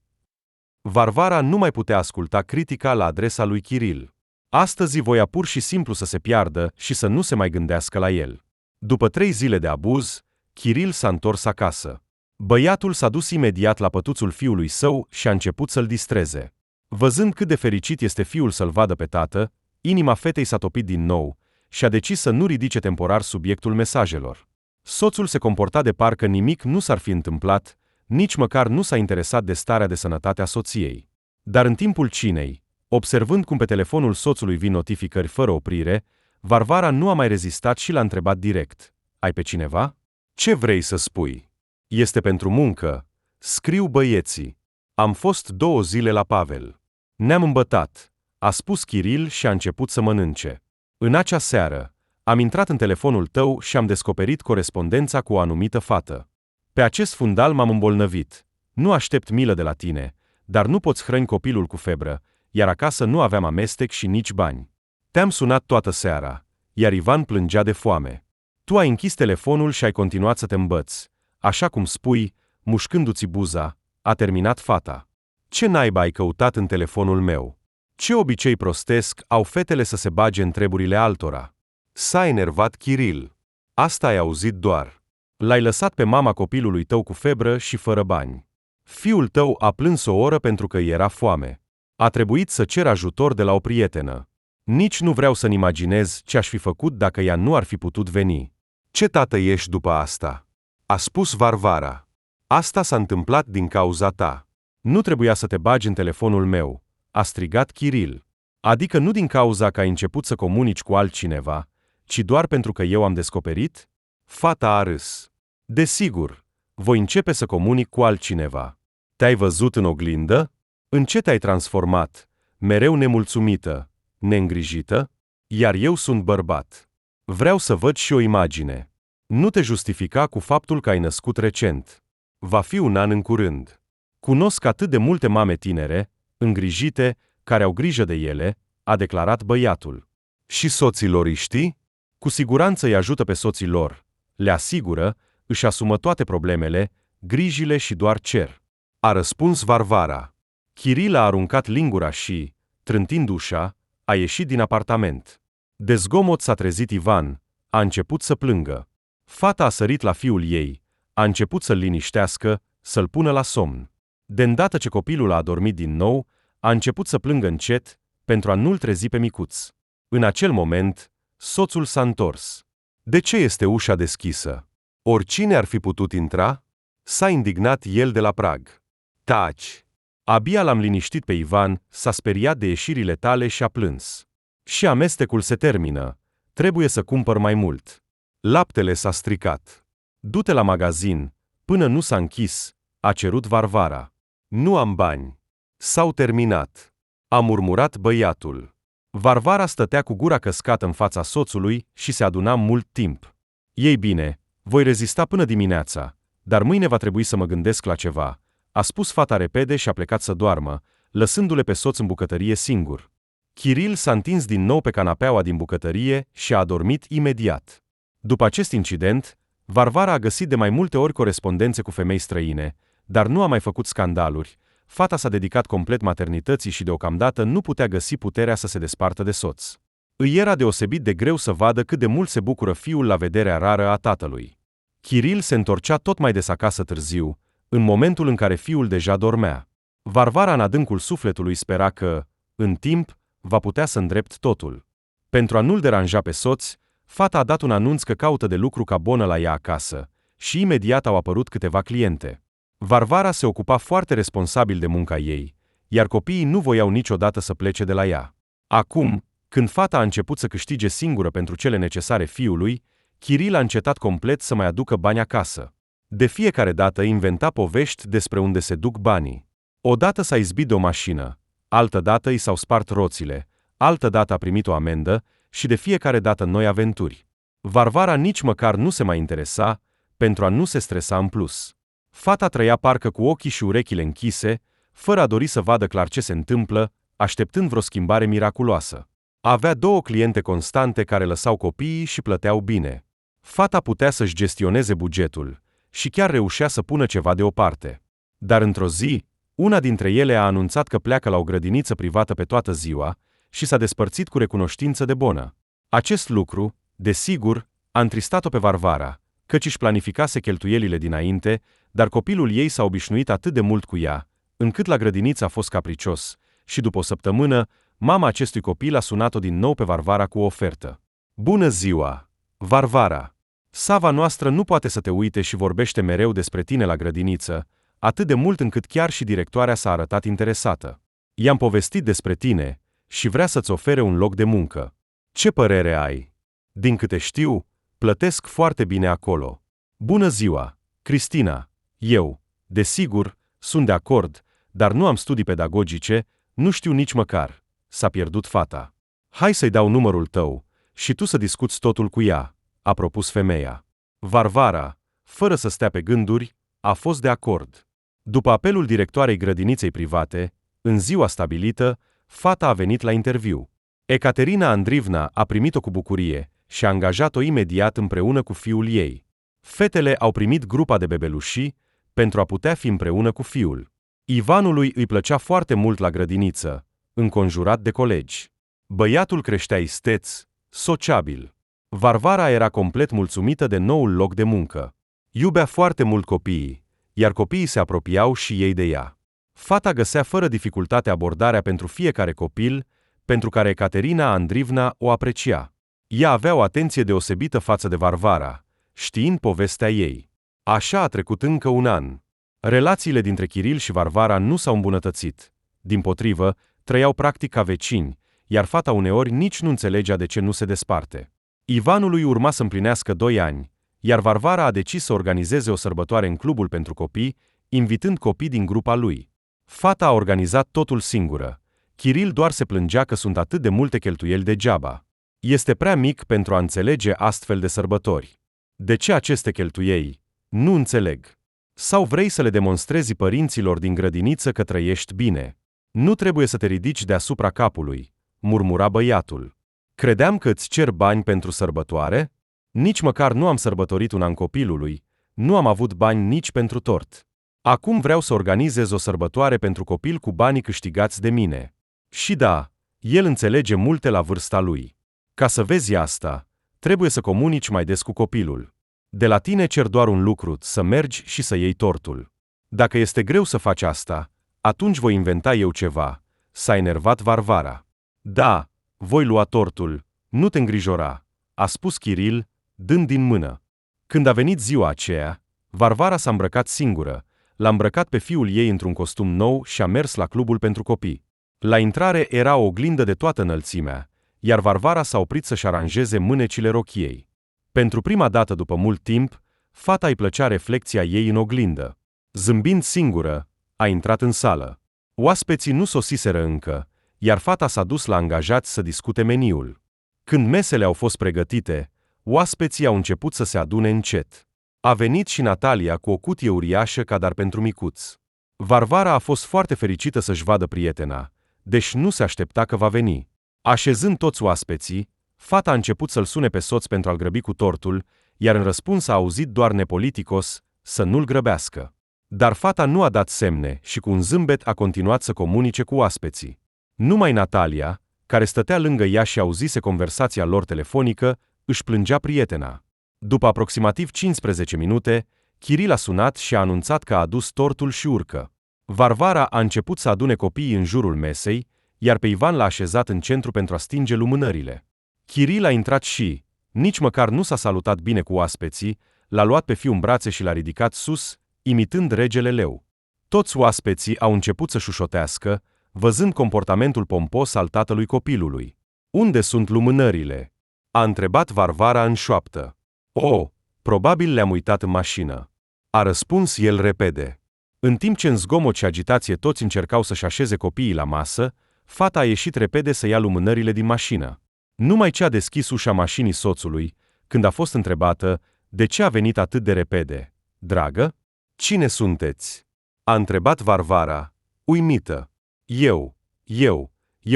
Varvara nu mai putea asculta critica la adresa lui Kiril. Astăzi voia pur și simplu să se piardă și să nu se mai gândească la el. După 3 zile de abuz, Kiril s-a întors acasă. Băiatul s-a dus imediat la pătuțul fiului său și a început să-l distreze. Văzând cât de fericit este fiul să-l vadă pe tată, inima fetei s-a topit din nou și a decis să nu ridice temporar subiectul mesajelor. Soțul se comporta de parcă nimic nu s-ar fi întâmplat, nici măcar nu s-a interesat de starea de sănătate a soției. Dar în timpul cinei, observând cum pe telefonul soțului vin notificări fără oprire, Varvara nu a mai rezistat și l-a întrebat direct. Ai pe cineva? Ce vrei să spui? Este pentru muncă. Scriu băieții. Am fost 2 zile la Pavel. Ne-am îmbătat, a spus Kiril și a început să mănânce. În acea seară, am intrat în telefonul tău și am descoperit corespondența cu o anumită fată. Pe acest fundal m-am îmbolnăvit. Nu aștept milă de la tine, dar nu poți hrăni copilul cu febră, iar acasă nu aveam amestec și nici bani. Te-am sunat toată seara, iar Ivan plângea de foame. Tu ai închis telefonul și ai continuat să te îmbăți. Așa cum spui, mușcându-ți buza, a terminat fata. Ce naiba ai căutat în telefonul meu? Ce obicei prostesc au fetele să se bage în treburile altora? S-a enervat Kiril. Asta ai auzit doar. L-ai lăsat pe mama copilului tău cu febră și fără bani. Fiul tău a plâns o oră pentru că îi era foame. A trebuit să cer ajutor de la o prietenă. Nici nu vreau să-mi imaginez ce aș fi făcut dacă ea nu ar fi putut veni. Ce tată ești după asta? A spus Varvara. Asta s-a întâmplat din cauza ta. Nu trebuia să te bagi în telefonul meu, a strigat Kiril. Adică nu din cauza că ai început să comunici cu altcineva, ci doar pentru că eu am descoperit? Fata a râs. Desigur, voi începe să comunic cu altcineva. Te-ai văzut în oglindă? În ce te-ai transformat? Mereu nemulțumită, neîngrijită? Iar eu sunt bărbat. Vreau să văd și o imagine. Nu te justifica cu faptul că ai născut recent. Va fi 1 an în curând. Cunosc atât de multe mame tinere, îngrijite, care au grijă de ele, a declarat băiatul. Și soții lor știi? Cu siguranță îi ajută pe soții lor, le asigură, își asumă toate problemele, grijile și doar cer. A răspuns Varvara. Kiril a aruncat lingura și, Trântind ușa, a ieșit din apartament. De zgomot s-a trezit Ivan, a început să plângă. Fata a sărit la fiul ei, a început să-l liniștească, să-l pună la somn. De îndată ce copilul a adormit din nou, a început să plângă încet, pentru a nu-l trezi pe micuț. În acel moment, soțul s-a întors. De ce este ușa deschisă? Oricine ar fi putut intra? S-a indignat el de la prag. Taci! Abia l-am liniștit pe Ivan, s-a speriat de ieșirile tale și a plâns. Și amestecul se termină. Trebuie să cumpăr mai mult. Laptele s-a stricat. Du-te la magazin, până nu s-a închis, a cerut Varvara. Nu am bani. S-au terminat. A murmurat băiatul. Varvara stătea cu gura căscată în fața soțului și se aduna mult timp. Ei bine, voi rezista până dimineața, dar mâine va trebui să mă gândesc la ceva, a spus fata repede și a plecat să doarmă, lăsându-le pe soț în bucătărie singur. Kiril s-a întins din nou pe canapeaua din bucătărie și a adormit imediat. După acest incident, Varvara a găsit de mai multe ori corespondențe cu femei străine, dar nu a mai făcut scandaluri. Fata s-a dedicat complet maternității și deocamdată nu putea găsi puterea să se despartă de soț. Îi era deosebit de greu să vadă cât de mult se bucură fiul la vederea rară a tatălui. Kiril se întorcea tot mai des acasă târziu, în momentul în care fiul deja dormea. Varvara în adâncul sufletului spera că, în timp, va putea să îndrept totul. Pentru a nu-l deranja pe soț, fata a dat un anunț că caută de lucru ca bonă la ea acasă și imediat au apărut câteva cliente. Varvara se ocupa foarte responsabil de munca ei, iar copiii nu voiau niciodată să plece de la ea. Acum, când fata a început să câștige singură pentru cele necesare fiului, Kiril a încetat complet să mai aducă bani acasă. De fiecare dată inventa povești despre unde se duc banii. Odată s-a izbit de o mașină, altă dată i s-au spart roțile, altă dată a primit o amendă și de fiecare dată noi aventuri. Varvara nici măcar nu se mai interesa, pentru a nu se stresa în plus. Fata trăia parcă cu ochii și urechile închise, fără a dori să vadă clar ce se întâmplă, așteptând vreo schimbare miraculoasă. Avea 2 cliente constante care lăsau copiii și plăteau bine. Fata putea să-și gestioneze bugetul și chiar reușea să pună ceva deoparte. Dar într-o zi, una dintre ele a anunțat că pleacă la o grădiniță privată pe toată ziua și s-a despărțit cu recunoștință de bonă. Acest lucru, desigur, a întristat-o pe Varvara, căci își planificase cheltuielile dinainte, dar copilul ei s-a obișnuit atât de mult cu ea, încât la grădiniță a fost capricios și după o săptămână, mama acestui copil a sunat-o din nou pe Varvara cu o ofertă. Bună ziua, Varvara! Sava noastră nu poate să te uite și vorbește mereu despre tine la grădiniță, atât de mult încât chiar și directoarea s-a arătat interesată. I-am povestit despre tine și vrea să-ți ofere un loc de muncă. Ce părere ai? Din câte știu, plătesc foarte bine acolo. Bună ziua, Cristina! Eu, desigur, sunt de acord, dar nu am studii pedagogice, nu știu nici măcar. S-a pierdut fata. Hai să-i dau numărul tău și tu să discuți totul cu ea, a propus femeia. Varvara, fără să stea pe gânduri, a fost de acord. După apelul directoarei grădiniței private, în ziua stabilită, fata a venit la interviu. Ecaterina Andrivna a primit-o cu bucurie și a angajat-o imediat împreună cu fiul ei. Fetele au primit grupa de bebelușii pentru a putea fi împreună cu fiul. Ivanului îi plăcea foarte mult la grădiniță, înconjurat de colegi. Băiatul creștea isteț, sociabil. Varvara era complet mulțumită de noul loc de muncă. Iubea foarte mult copiii, iar copiii se apropiau și ei de ea. Fata găsea fără dificultate abordarea pentru fiecare copil, pentru care Ecaterina Andrivna o aprecia. Ea avea o atenție deosebită față de Varvara, știind povestea ei. Așa a trecut încă un an. Relațiile dintre Kiril și Varvara nu s-au îmbunătățit. Dimpotrivă, trăiau practic ca vecini, iar fata uneori nici nu înțelegea de ce nu se desparte. Ivanului urma să împlinească 2 ani, iar Varvara a decis să organizeze o sărbătoare în clubul pentru copii, invitând copii din grupa lui. Fata a organizat totul singură. Kiril doar se plângea că sunt atât de multe cheltuieli degeaba. Este prea mic pentru a înțelege astfel de sărbători. De ce aceste cheltuieli? Nu înțeleg. Sau vrei să le demonstrezi părinților din grădiniță că trăiești bine? Nu trebuie să te ridici deasupra capului, murmura băiatul. Credeam că îți cer bani pentru sărbătoare? Nici măcar nu am sărbătorit un an copilului, nu am avut bani nici pentru tort. Acum vreau să organizez o sărbătoare pentru copil cu banii câștigați de mine. Și da, El înțelege multe la vârsta lui. Ca să vezi asta, trebuie să comunici mai des cu copilul. De la tine cer doar un lucru, să mergi și să iei tortul. Dacă este greu să faci asta, atunci voi inventa eu ceva, s-a enervat Varvara. Da, voi lua tortul, nu te îngrijora, a spus Kiril, dând din mână. Când a venit ziua aceea, Varvara s-a îmbrăcat singură, l-a îmbrăcat pe fiul ei într-un costum nou și a mers la clubul pentru copii. La intrare era o oglindă de toată înălțimea, iar Varvara s-a oprit să-și aranjeze mânecile rochiei. Pentru prima dată după mult timp, fata îi plăcea reflecția ei în oglindă. Zâmbind singură, a intrat în sală. Oaspeții nu sosiseră încă, iar fata s-a dus la angajați să discute meniul. Când mesele au fost pregătite, oaspeții au început să se adune încet. A venit și Natalia cu o cutie uriașă ca dar pentru micuț. Varvara a fost foarte fericită să-și vadă prietena, deși nu se aștepta că va veni. Așezând toți oaspeții, fata a început să-l sune pe soț pentru a-l grăbi cu tortul, iar în răspuns a auzit doar nepoliticos să nu-l grăbească. Dar fata nu a dat semne și cu un zâmbet a continuat să comunice cu oaspeții. Numai Natalia, care stătea lângă ea și auzise conversația lor telefonică, își plângea prietena. După aproximativ 15 minute, Kiril a sunat și a anunțat că a adus tortul și urcă. Varvara a început să adune copiii în jurul mesei, iar pe Ivan l-a așezat în centru pentru a stinge lumânările. Kiril a intrat și, nici măcar nu s-a salutat bine cu oaspeții, l-a luat pe fiul în brațe și l-a ridicat sus, imitând regele leu. Toți oaspeții au început să șușotească, văzând comportamentul pompos al tatălui copilului. Unde sunt lumânările? A întrebat Varvara în șoaptă. Oh, probabil le-am uitat în mașină. A răspuns el repede. În timp ce în zgomot și agitație toți încercau să-și așeze copiii la masă, fata a ieșit repede să ia lumânările din mașină. Numai ce a deschis ușa mașinii soțului, când a fost întrebată de ce a venit atât de repede. Dragă? Cine sunteți? A întrebat Varvara, uimită. Eu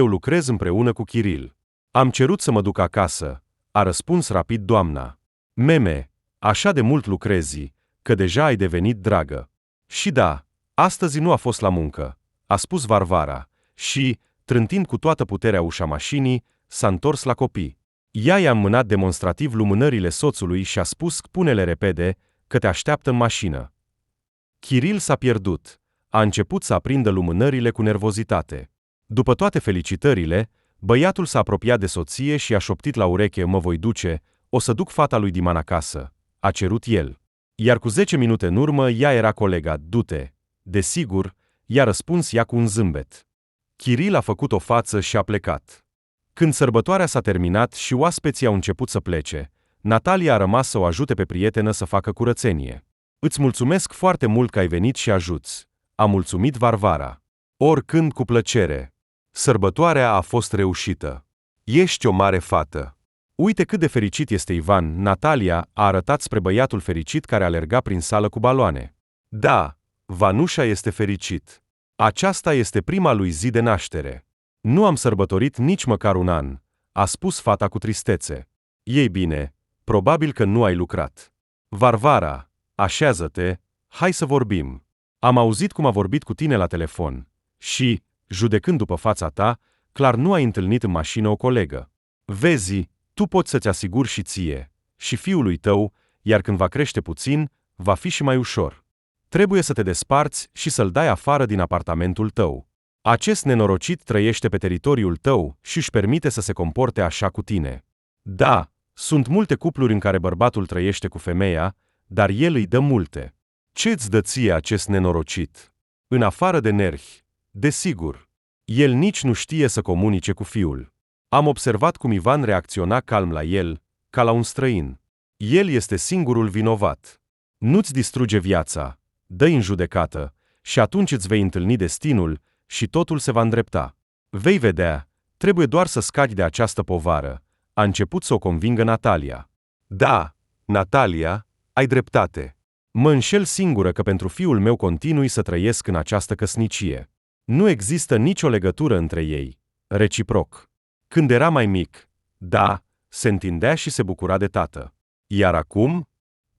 lucrez împreună cu Kiril. Am cerut să mă duc acasă, a răspuns rapid doamna. Meme, așa de mult lucrezi, că deja ai devenit dragă. Și da, astăzi nu a fost la muncă, a spus Varvara, și, trântind cu toată puterea ușa mașinii, s-a întors la copii. Ea i-a mânat demonstrativ lumânările soțului și a spus, pune-le repede, că te așteaptă în mașină. Kiril s-a pierdut. A început să aprindă lumânările cu nervozitate. După toate felicitările, băiatul s-a apropiat de soție și a șoptit la ureche, mă voi duce, o să duc fata lui Diman acasă, a cerut el. Iar cu 10 minute în urmă ea era colega, du-te. Desigur, i-a răspuns ea cu un zâmbet. Kiril a făcut o față și a plecat. Când sărbătoarea s-a terminat și oaspeții au început să plece, Natalia a rămas să o ajute pe prietenă să facă curățenie. Îți mulțumesc foarte mult că ai venit și ajuți, a mulțumit Varvara. Oricând cu plăcere. Sărbătoarea a fost reușită. Ești o mare fată. Uite cât de fericit este Ivan, Natalia a arătat spre băiatul fericit care alerga prin sală cu baloane. Da, Vanușa este fericit. Aceasta este prima lui zi de naștere. Nu am sărbătorit nici măcar un an, a spus fata cu tristețe. Ei bine, probabil că nu ai lucrat. Varvara, așează-te, hai să vorbim. Am auzit cum a vorbit cu tine la telefon. Și, judecând după fața ta, clar nu ai întâlnit în mașină o colegă. Vezi, tu poți să-ți asiguri și ție, și fiului tău, iar când va crește puțin, va fi și mai ușor. Trebuie să te desparți și să-l dai afară din apartamentul tău. Acest nenorocit trăiește pe teritoriul tău și își permite să se comporte așa cu tine. Da, sunt multe cupluri în care bărbatul trăiește cu femeia, dar el îi dă multe. Ce-ți dă ție acest nenorocit? În afară de nervi, desigur. El nici nu știe să comunice cu fiul. Am observat cum Ivan reacționa calm la el, ca la un străin. El este singurul vinovat. Nu-ți distruge viața, dă-i în judecată, și atunci îți vei întâlni destinul și totul se va îndrepta. Vei vedea, trebuie doar să scapi de această povară, a început să o convingă Natalia. Da, Natalia, ai dreptate. Mă înșel singură că pentru fiul meu continui să trăiesc în această căsnicie. Nu există nicio legătură între ei, reciproc. Când era mai mic, da, se întindea și se bucura de tată. Iar acum?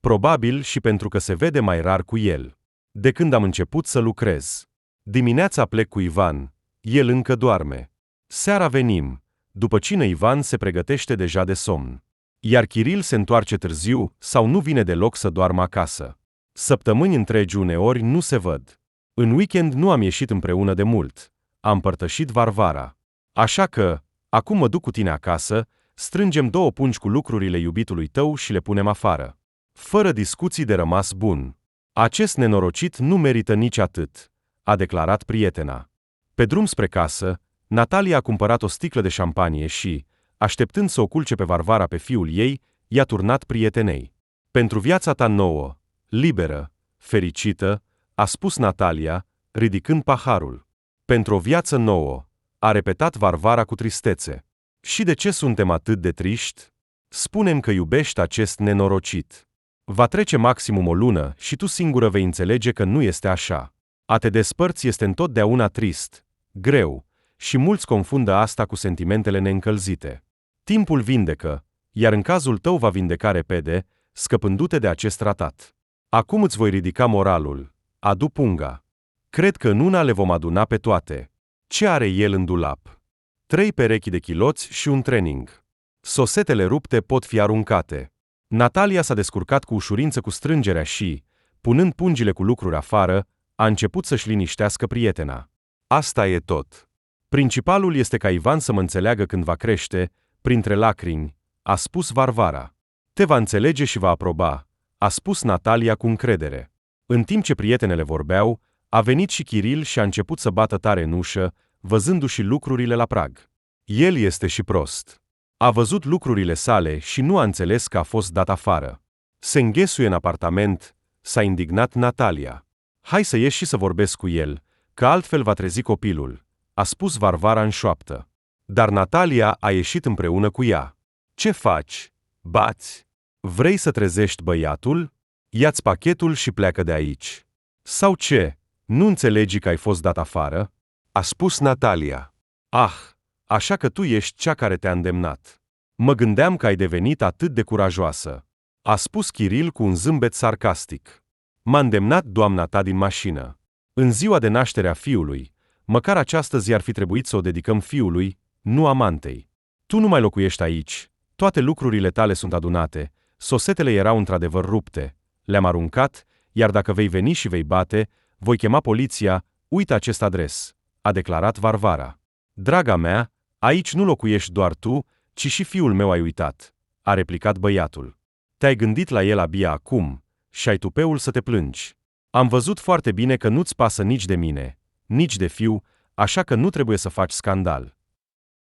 Probabil și pentru că se vede mai rar cu el. De când am început să lucrez. Dimineața plec cu Ivan, el încă doarme. Seara venim. După cină Ivan se pregătește deja de somn. Iar Chiril se întoarce târziu sau nu vine deloc să doarmă acasă. Săptămâni întregi uneori nu se văd. În weekend nu am ieșit împreună de mult. Am părtășit Varvara. Așa că, acum mă duc cu tine acasă, strângem 2 pungi cu lucrurile iubitului tău și le punem afară. Fără discuții de rămas bun. Acest nenorocit nu merită nici atât, a declarat prietena. Pe drum spre casă, Natalia a cumpărat o sticlă de șampanie și, așteptând să o culce pe Varvara pe fiul ei, i-a turnat prietenei. Pentru viața ta nouă, liberă, fericită, a spus Natalia, ridicând paharul. Pentru o viață nouă, a repetat Varvara cu tristețe. Și de ce suntem atât de triști? Spune-mi că iubești acest nenorocit. Va trece maximum o lună și tu singură vei înțelege că nu este așa. A te despărți este întotdeauna trist, greu, și mulți confundă asta cu sentimentele neîncălzite. Timpul vindecă, iar în cazul tău va vindeca repede, scăpându-te de acest ratat. Acum îți voi ridica moralul. Adu punga. Cred că în una le vom aduna pe toate. Ce are el în dulap? 3 perechi de chiloți și un training. Sosetele rupte pot fi aruncate. Natalia s-a descurcat cu ușurință cu strângerea și, punând pungile cu lucruri afară, a început să-și liniștească prietena. Asta e tot. Principalul este ca Ivan să mă înțeleagă când va crește, printre lacrimi, a spus Varvara. Te va înțelege și va aproba, a spus Natalia cu încredere. În timp ce prietenele vorbeau, a venit și Chiril și a început să bată tare în ușă, văzându-și lucrurile la prag. El este și prost. A văzut lucrurile sale și nu a înțeles că a fost dat afară. Se înghesuie în apartament, s-a indignat Natalia. Hai să ieși și să vorbesc cu el, că altfel va trezi copilul, a spus Varvara în șoaptă. Dar Natalia a ieșit împreună cu ea. Ce faci? Bați? Vrei să trezești băiatul? Ia-ți pachetul și pleacă de aici. Sau ce? Nu înțelegi că ai fost dat afară? A spus Natalia. Ah, așa că tu ești cea care te-a îndemnat. Mă gândeam că ai devenit atât de curajoasă, a spus Chiril cu un zâmbet sarcastic. M-a îndemnat doamna ta din mașină. În ziua de naștere a fiului, măcar această zi ar fi trebuit să o dedicăm fiului, nu amantei. Tu nu mai locuiești aici, toate lucrurile tale sunt adunate, sosetele erau într-adevăr rupte, le-am aruncat, iar dacă vei veni și vei bate, voi chema poliția, uită acest adres, a declarat Varvara. Draga mea, aici nu locuiești doar tu, ci și fiul meu ai uitat, a replicat băiatul. Te-ai gândit la el abia acum și ai tupeul să te plângi. Am văzut foarte bine că nu-ți pasă nici de mine, nici de fiu, așa că nu trebuie să faci scandal.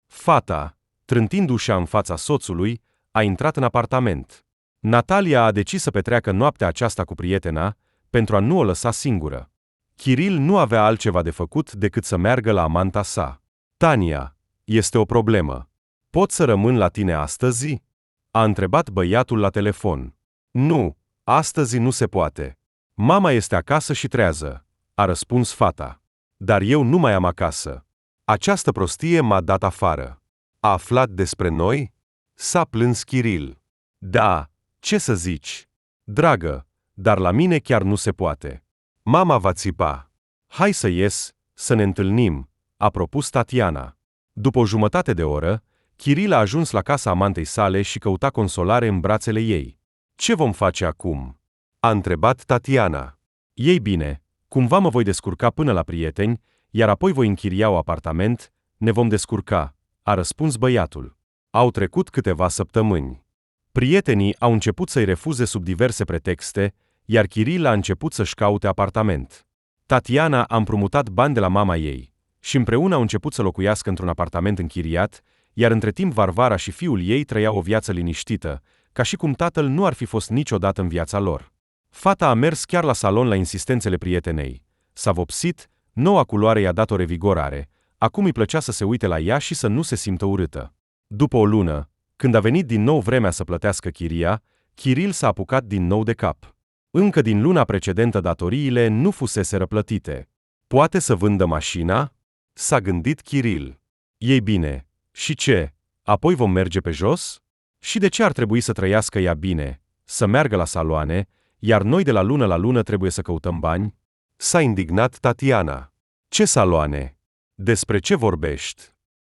Fata, trântind ușa în fața soțului, a intrat în apartament. Natalia a decis să petreacă noaptea aceasta cu prietena, pentru a nu o lăsa singură. Chiril nu avea altceva de făcut decât să meargă la amanta sa. Tania, este o problemă. Pot să rămân la tine astăzi? A întrebat băiatul la telefon. Nu, astăzi nu se poate. Mama este acasă și trează, a răspuns fata. Dar eu nu mai am acasă. Această prostie m-a dat afară. A aflat despre noi? S-a plâns Chiril. Da, ce să zici? Dragă, dar la mine chiar nu se poate. Mama va țipa. Hai să ies, să ne întâlnim, a propus Tatiana. După o jumătate de oră, Chiril a ajuns la casa amantei sale și căuta consolare în brațele ei. Ce vom face acum? A întrebat Tatiana. Ei bine, cumva mă voi descurca până la prieteni, iar apoi voi închiria un apartament, ne vom descurca, a răspuns băiatul. Au trecut câteva săptămâni. Prietenii au început să-i refuze sub diverse pretexte, iar Chiril a început să-și caute apartament. Tatiana a împrumutat bani de la mama ei și împreună au început să locuiască într-un apartament închiriat, iar între timp Varvara și fiul ei trăiau o viață liniștită, ca și cum tatăl nu ar fi fost niciodată în viața lor. Fata a mers chiar la salon la insistențele prietenei. S-a vopsit, noua culoare i-a dat o revigorare, acum îi plăcea să se uite la ea și să nu se simtă urâtă. După o lună, când a venit din nou vremea să plătească chiria, Chiril s-a apucat din nou de cap. Încă din luna precedentă datoriile nu fuseseră plătite. Poate să vândă mașina? S-a gândit Chiril. Ei bine, și ce? Apoi vom merge pe jos? Și de ce ar trebui să trăiască ea bine, să meargă la saloane, iar noi de la lună trebuie să căutăm bani? S-a indignat Tatiana. Ce saloane? Despre ce vorbești?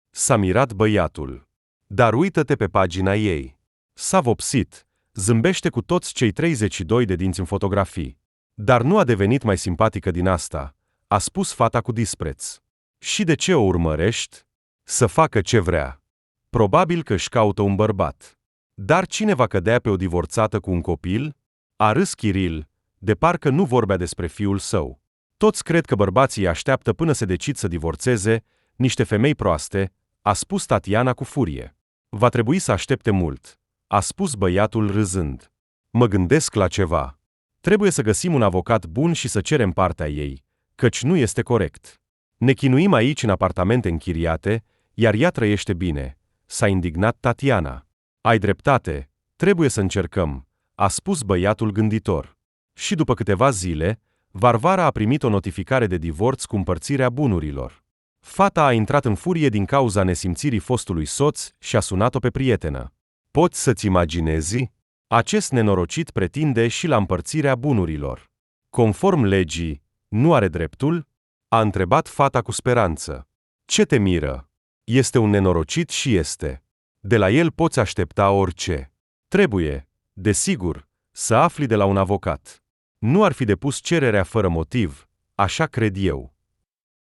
S-a mirat băiatul. Dar uită-te pe pagina ei. S-a vopsit. Zâmbește cu toți cei 32 de dinți în fotografii. Dar nu a devenit mai simpatică din asta, a spus fata cu dispreț. Și de ce o urmărești? Să facă ce vrea. Probabil că își caută un bărbat. Dar cine va cădea pe o divorțată cu un copil? A râs Chiril, de parcă nu vorbea despre fiul său. Toți cred că bărbații așteaptă până se decid să divorțeze, niște femei proaste, a spus Tatiana cu furie. Va trebui să aștepte mult, a spus băiatul râzând. Mă gândesc la ceva. Trebuie să găsim un avocat bun și să cerem partea ei, căci nu este corect. Ne chinuim aici în apartamente închiriate, iar ea trăiește bine, s-a indignat Tatiana. Ai dreptate, trebuie să încercăm, a spus băiatul gânditor. Și după câteva zile, Varvara a primit o notificare de divorț cu împărțirea bunurilor. Fata a intrat în furie din cauza nesimțirii fostului soț și a sunat-o pe prietenă. Poți să-ți imaginezi? Acest nenorocit pretinde și la împărțirea bunurilor. Conform legii, nu are dreptul? A întrebat fata cu speranță. Ce te miră? Este un nenorocit și este. De la el poți aștepta orice. Trebuie, desigur, să afli de la un avocat. Nu ar fi depus cererea fără motiv, așa cred eu.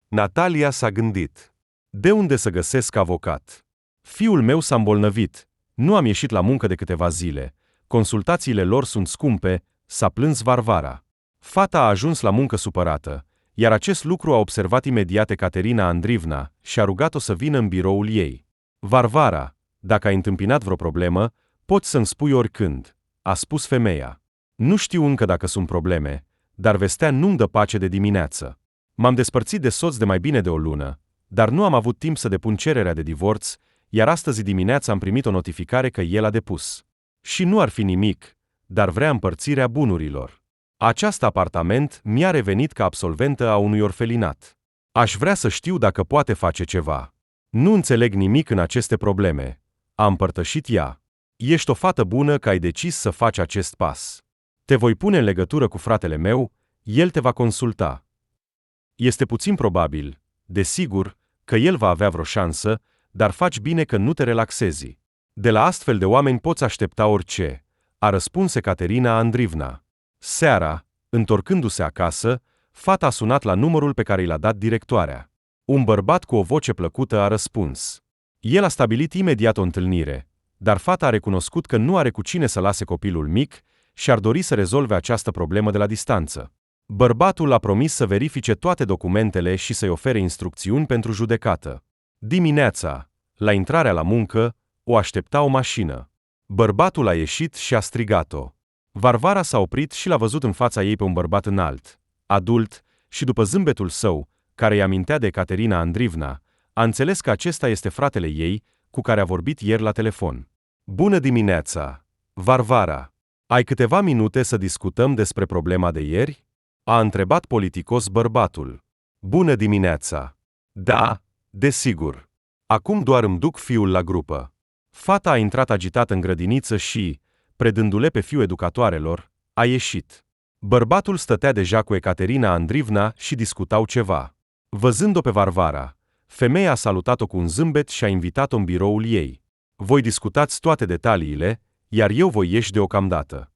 Natalia s-a gândit. De unde să găsesc avocat? Fiul meu s-a îmbolnăvit. Nu am ieșit la muncă de câteva zile. Consultațiile lor sunt scumpe, s-a plâns Varvara. Fata a ajuns la muncă supărată, iar acest lucru a observat imediat Ecaterina Andrivna și a rugat-o să vină în biroul ei. Varvara, dacă ai întâmpinat vreo problemă, poți să-mi spui oricând, a spus femeia. Nu știu încă dacă sunt probleme, dar vestea nu-mi dă pace de dimineață. M-am despărțit de soț de mai bine de o lună, dar nu am avut timp să depun cererea de divorț, iar astăzi dimineața am primit o notificare că el a depus. Și nu ar fi nimic, dar vrea împărțirea bunurilor. Acest apartament mi-a revenit ca absolventă a unui orfelinat. Aș vrea să știu dacă poate face ceva. Nu înțeleg nimic în aceste probleme. A împărtășit ea. Ești o fată bună că ai decis să faci acest pas. Te voi pune în legătură cu fratele meu, el te va consulta. Este puțin probabil, desigur, că el va avea vreo șansă, dar faci bine că nu te relaxezi. De la astfel de oameni poți aștepta orice, a răspuns Ecaterina Andrivna. Seara, întorcându-se acasă, fata a sunat la numărul pe care i l-a dat directoarea. Un bărbat cu o voce plăcută a răspuns. El a stabilit imediat o întâlnire, dar fata a recunoscut că nu are cu cine să lase copilul mic și ar dori să rezolve această problemă de la distanță. Bărbatul a promis să verifice toate documentele și să-i ofere instrucțiuni pentru judecată. Dimineața, la intrarea la muncă, o aștepta o mașină. Bărbatul a ieșit și a strigat-o. Varvara s-a oprit și l-a văzut în fața ei pe un bărbat înalt, adult, și după zâmbetul său, care îi amintea de Ecaterina Andrivna, a înțeles că acesta este fratele ei, cu care a vorbit ieri la telefon. Bună dimineața, Varvara! Ai câteva minute să discutăm despre problema de ieri? A întrebat politicos bărbatul. Bună dimineața! Da, desigur. Acum doar îmi duc fiul la grupă. Fata a intrat agitată în grădiniță și, predându-le pe fiul educatoarelor, a ieșit. Bărbatul stătea deja cu Ecaterina Andrivna și discutau ceva. Văzând-o pe Varvara, femeia a salutat-o cu un zâmbet și a invitat-o în biroul ei. Voi discutați toate detaliile, iar eu voi ieși deocamdată.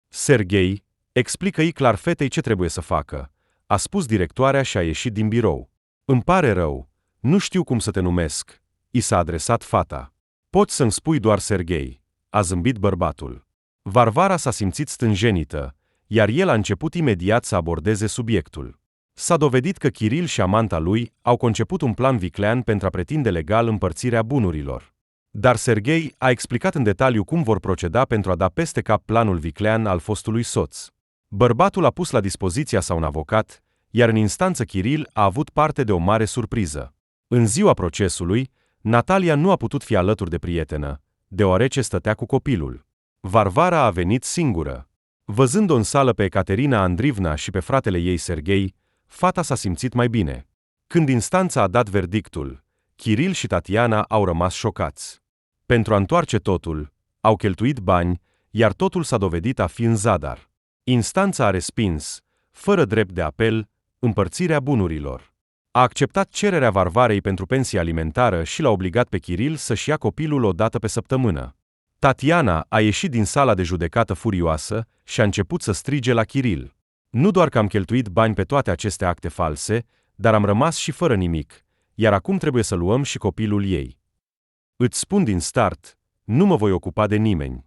Serghei, explică-i clar fetei ce trebuie să facă, a spus directoarea și a ieșit din birou. Îmi pare rău, nu știu cum să te numesc, i s-a adresat fata. Poți să-mi spui doar Serghei, a zâmbit bărbatul. Varvara s-a simțit stânjenită, iar el a început imediat să abordeze subiectul. S-a dovedit că Chiril și amanta lui au conceput un plan viclean pentru a pretinde legal împărțirea bunurilor. Dar Serghei a explicat în detaliu cum vor proceda pentru a da peste cap planul viclean al fostului soț. Bărbatul a pus la dispoziția sa un avocat, iar în instanță Chiril a avut parte de o mare surpriză. În ziua procesului, Natalia nu a putut fi alături de prietenă, deoarece stătea cu copilul. Varvara a venit singură. Văzând-o în sală pe Ecaterina Andrivna și pe fratele ei Serghei, fata s-a simțit mai bine. Când instanța a dat verdictul, Chiril și Tatiana au rămas șocați. Pentru a întoarce totul, au cheltuit bani, iar totul s-a dovedit a fi în zadar. Instanța a respins, fără drept de apel, împărțirea bunurilor. A acceptat cererea Varvarei pentru pensie alimentară și l-a obligat pe Kiril să-și ia copilul o dată pe săptămână. Tatiana a ieșit din sala de judecată furioasă și a început să strige la Kiril. Nu doar că am cheltuit bani pe toate aceste acte false, dar am rămas și fără nimic, iar acum trebuie să luăm și copilul ei. Îți spun din start, nu mă voi ocupa de nimeni.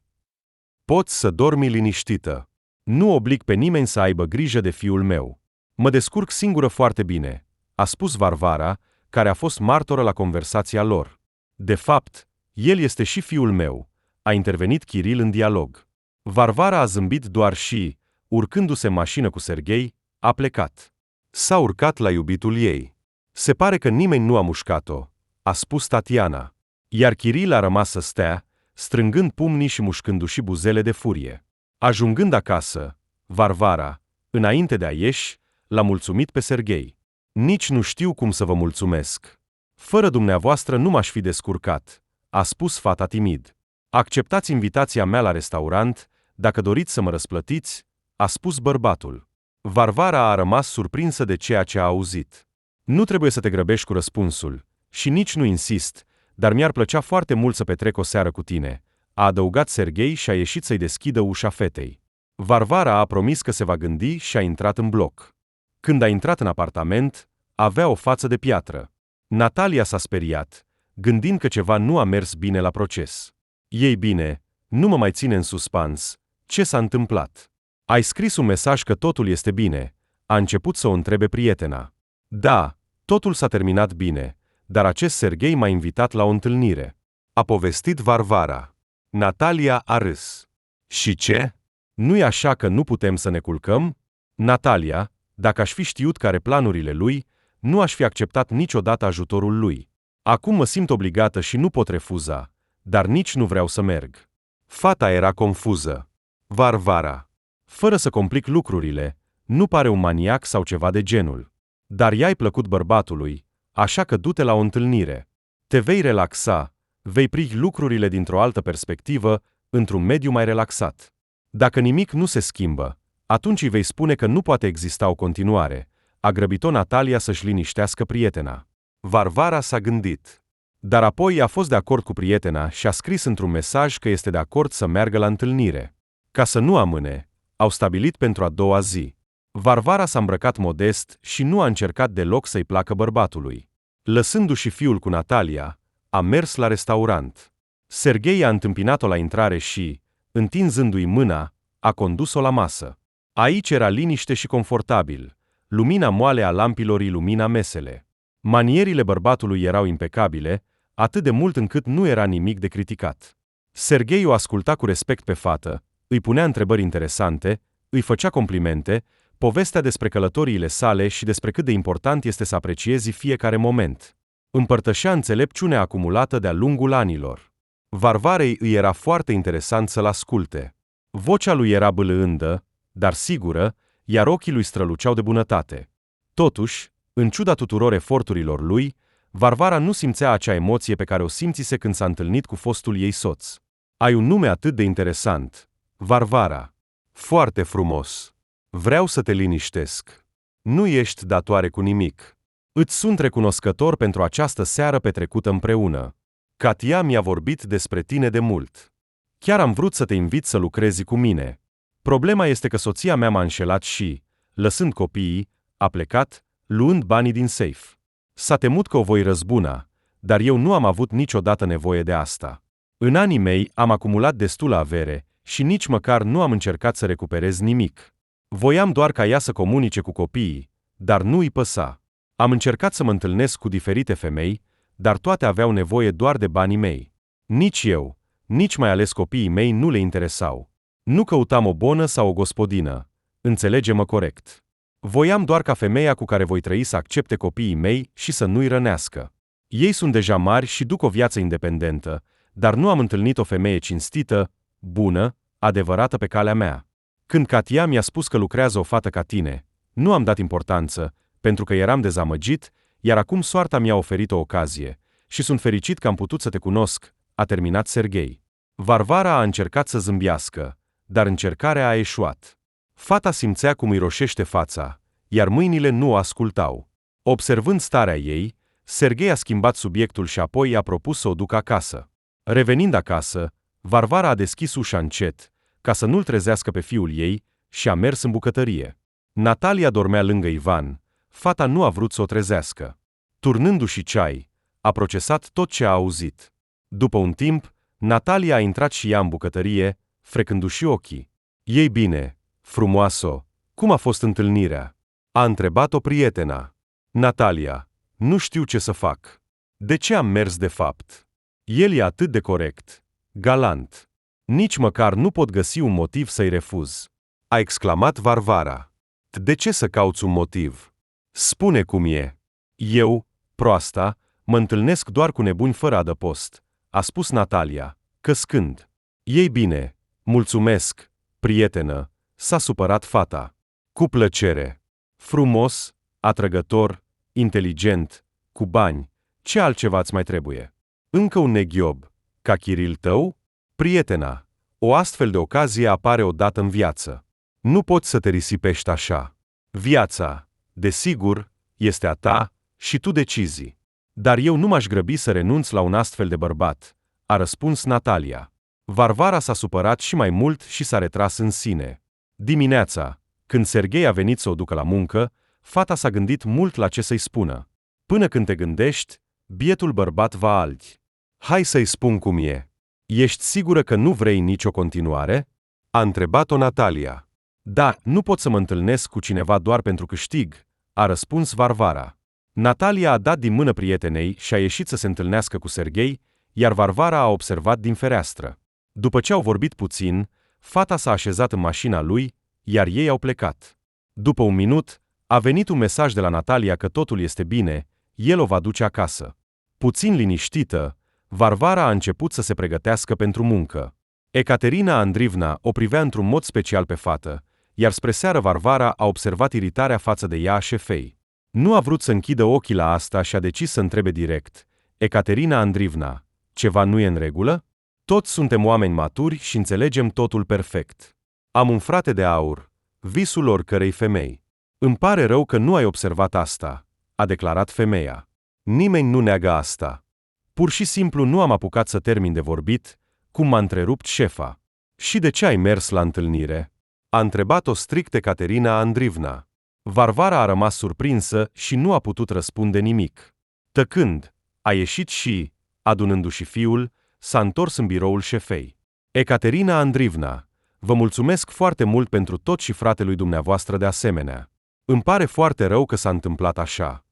Poți să dormi liniștită. Nu oblig pe nimeni să aibă grijă de fiul meu. Mă descurc singură foarte bine, a spus Varvara, care a fost martoră la conversația lor. De fapt, el este și fiul meu, a intervenit Kiril în dialog. Varvara a zâmbit doar și, urcându-se în mașină cu Serghei, a plecat. S-a urcat la iubitul ei. Se pare că nimeni nu a mușcat-o, a spus Tatiana. Iar Kiril a rămas să stea, strângând pumnii și mușcându-și buzele de furie. Ajungând acasă, Varvara, înainte de a ieși, l-a mulțumit pe Serghei. Nici nu știu cum să vă mulțumesc. Fără dumneavoastră nu m-aș fi descurcat, a spus fata timid. Acceptați invitația mea la restaurant, dacă doriți să mă răsplătiți, a spus bărbatul. Varvara a rămas surprinsă de ceea ce a auzit. Nu trebuie să te grăbești cu răspunsul, și nici nu insist, dar mi-ar plăcea foarte mult să petrec o seară cu tine, a adăugat Serghei și a ieșit să-i deschidă ușa fetei. Varvara a promis că se va gândi și a intrat în bloc. Când a intrat în apartament, avea o față de piatră. Natalia s-a speriat, gândind că ceva nu a mers bine la proces. Ei bine, nu mă mai ține în suspans. Ce s-a întâmplat? Ai scris un mesaj că totul este bine, a început să o întrebe prietena. Da, totul s-a terminat bine, dar acest Serghei m-a invitat la o întâlnire. A povestit Varvara. Natalia a râs. Și ce? Nu-i așa că nu putem să ne culcăm? Natalia, dacă aș fi știut care planurile lui, nu aș fi acceptat niciodată ajutorul lui. Acum mă simt obligată și nu pot refuza, dar nici nu vreau să merg. Fata era confuză. Varvara. Fără să complic lucrurile, nu pare un maniac sau ceva de genul. Dar i-ai plăcut bărbatului, așa că du-te la o întâlnire. Te vei relaxa, vei privi lucrurile dintr-o altă perspectivă, într-un mediu mai relaxat. Dacă nimic nu se schimbă, atunci îi vei spune că nu poate exista o continuare, a grăbit-o Natalia să-și liniștească prietena. Varvara s-a gândit. Dar apoi a fost de acord cu prietena și a scris într-un mesaj că este de acord să meargă la întâlnire. Ca să nu amâne, au stabilit pentru a doua zi. Varvara s-a îmbrăcat modest și nu a încercat deloc să-i placă bărbatului. Lăsându-și fiul cu Natalia, a mers la restaurant. Serghei a întâmpinat-o la intrare și, întinzându-i mâna, a condus-o la masă. Aici era liniște și confortabil. Lumina moale a lampilor ilumina mesele. Manierile bărbatului erau impecabile, atât de mult încât nu era nimic de criticat. Serghei o asculta cu respect pe fată, îi punea întrebări interesante, îi făcea complimente, povestea despre călătoriile sale și despre cât de important este să apreciezi fiecare moment. Împărtășea înțelepciunea acumulată de-a lungul anilor. Varvarei îi era foarte interesant să-l asculte. Vocea lui era bâlândă, dar sigură, iar ochii lui străluceau de bunătate. Totuși, în ciuda tuturor eforturilor lui, Varvara nu simțea acea emoție pe care o simțise când s-a întâlnit cu fostul ei soț. Ai un nume atât de interesant, Varvara. Foarte frumos. Vreau să te liniștesc. Nu ești datoare cu nimic. Îți sunt recunoscător pentru această seară petrecută împreună. Katia mi-a vorbit despre tine de mult. Chiar am vrut să te invit să lucrezi cu mine. Problema este că soția mea m-a înșelat și, lăsând copiii, a plecat, luând banii din safe. S-a temut că o voi răzbuna, dar eu nu am avut niciodată nevoie de asta. În anii mei am acumulat destulă avere și nici măcar nu am încercat să recuperez nimic. Voiam doar ca ea să comunice cu copiii, dar nu îi păsa. Am încercat să mă întâlnesc cu diferite femei, dar toate aveau nevoie doar de banii mei. Nici eu, nici mai ales copiii mei nu le interesau. Nu căutam o bonă sau o gospodină. Înțelege-mă corect. Voiam doar ca femeia cu care voi trăi să accepte copiii mei și să nu-i rănească. Ei sunt deja mari și duc o viață independentă, dar nu am întâlnit o femeie cinstită, bună, adevărată pe calea mea. Când Katia mi-a spus că lucrează o fată ca tine, nu am dat importanță, pentru că eram dezamăgit, iar acum soarta mi-a oferit o ocazie și sunt fericit că am putut să te cunosc, a terminat Serghei. Varvara a încercat să zâmbească, dar încercarea a eșuat. Fata simțea cum îi roșește fața, iar mâinile nu o ascultau. Observând starea ei, Serghei a schimbat subiectul și apoi i-a propus să o ducă acasă. Revenind acasă, Varvara a deschis ușa încet, ca să nu-l trezească pe fiul ei, și a mers în bucătărie. Natalia dormea lângă Ivan. Fata nu a vrut să o trezească. Turnându-și ceai, a procesat tot ce a auzit. După un timp, Natalia a intrat și ea în bucătărie, frecându-și ochii. Ei bine, frumoasă, cum a fost întâlnirea? A întrebat-o prietena. Natalia, nu știu ce să fac. De ce am mers de fapt? El e atât de corect, galant. Nici măcar nu pot găsi un motiv să-i refuz. A exclamat Varvara. De ce să cauți un motiv? Spune cum e. Eu, proasta, mă întâlnesc doar cu nebuni fără adăpost, a spus Natalia, căscând. Ei bine, mulțumesc, prietenă, s-a supărat fata. Cu plăcere. Frumos, atrăgător, inteligent, cu bani, ce altceva îți mai trebuie? Încă un neghiob, ca Chiril tău? Prietena, o astfel de ocazie apare odată în viață. Nu poți să te risipești așa. Viața, desigur, este a ta și tu decizi. Dar eu nu m-aș grăbi să renunț la un astfel de bărbat, a răspuns Natalia. Varvara s-a supărat și mai mult și s-a retras în sine. Dimineața, când Serghei a venit să o ducă la muncă, fata s-a gândit mult la ce să-i spună. Până când te gândești, bietul bărbat va algi. Hai să-i spun cum e. Ești sigură că nu vrei nicio continuare? A întrebat-o Natalia. Da, nu pot să mă întâlnesc cu cineva doar pentru câștig, a răspuns Varvara. Natalia a dat din mână prietenei și a ieșit să se întâlnească cu Serghei, iar Varvara a observat din fereastră. După ce au vorbit puțin, fata s-a așezat în mașina lui, iar ei au plecat. După un minut, a venit un mesaj de la Natalia că totul este bine, el o va duce acasă. Puțin liniștită, Varvara a început să se pregătească pentru muncă. Ecaterina Andrivna o privea într-un mod special pe fată, iar spre seară Varvara a observat iritarea față de ea a șefei. Nu a vrut să închidă ochii la asta și a decis să întrebe direct. Ecaterina Andrivna, ceva nu e în regulă? Toți suntem oameni maturi și înțelegem totul perfect. Am un frate de aur, visul oricărei femei. Îmi pare rău că nu ai observat asta, a declarat femeia. Nimeni nu neagă asta. Pur și simplu nu am apucat să termin de vorbit, cum m-a întrerupt șefa. Și de ce ai mers la întâlnire? A întrebat-o strict Ecaterina Andrivna. Varvara a rămas surprinsă și nu a putut răspunde nimic. Tăcând, a ieșit și, adunându-și fiul, s-a întors în biroul șefei. Ecaterina Andrivna, vă mulțumesc foarte mult pentru tot și fratelui dumneavoastră de asemenea. Îmi pare foarte rău că s-a întâmplat așa.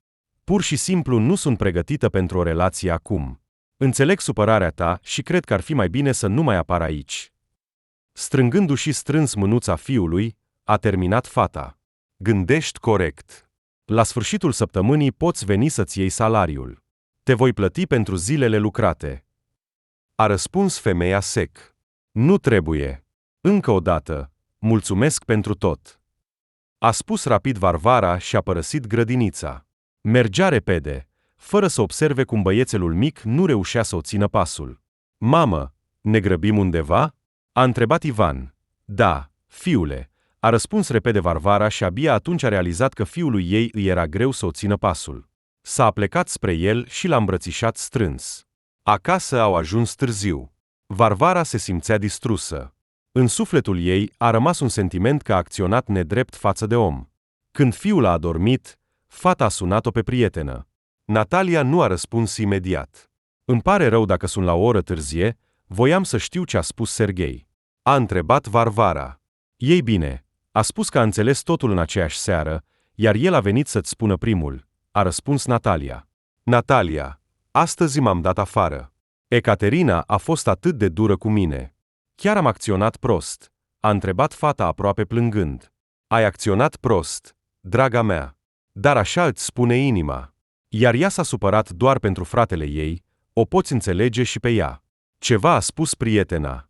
Pur și simplu nu sunt pregătită pentru o relație acum. Înțeleg supărarea ta și cred că ar fi mai bine să nu mai apar aici. Strângându-și strâns mânuța fiului, a terminat fata. Gândești corect. La sfârșitul săptămânii poți veni să-ți iei salariul. Te voi plăti pentru zilele lucrate. A răspuns femeia sec. Nu trebuie. Încă o dată, mulțumesc pentru tot. A spus rapid Varvara și a părăsit grădinița. Mergea repede, fără să observe cum băiețelul mic nu reușea să o țină pasul. Mamă, ne grăbim undeva? A întrebat Ivan. Da, fiule, a răspuns repede Varvara și abia atunci a realizat că fiului ei îi era greu să o țină pasul. S-a aplecat spre el și l-a îmbrățișat strâns. Acasă au ajuns târziu. Varvara se simțea distrusă. În sufletul ei a rămas un sentiment că a acționat nedrept față de om. Când fiul a adormit, fata a sunat-o pe prietenă. Natalia nu a răspuns imediat. Îmi pare rău dacă sunt la o oră târzie, voiam să știu ce a spus Serghei. A întrebat Varvara. Ei bine, a spus că a înțeles totul în aceeași seară, iar el a venit să-ți spună primul, a răspuns Natalia. Natalia, astăzi m-am dat afară. Ecaterina a fost atât de dură cu mine. Chiar am acționat prost, a întrebat fata aproape plângând. Ai acționat prost, draga mea. Dar așa îți spune inima. Iar ea s-a supărat doar pentru fratele ei, o poți înțelege și pe ea. Ceva a spus prietena.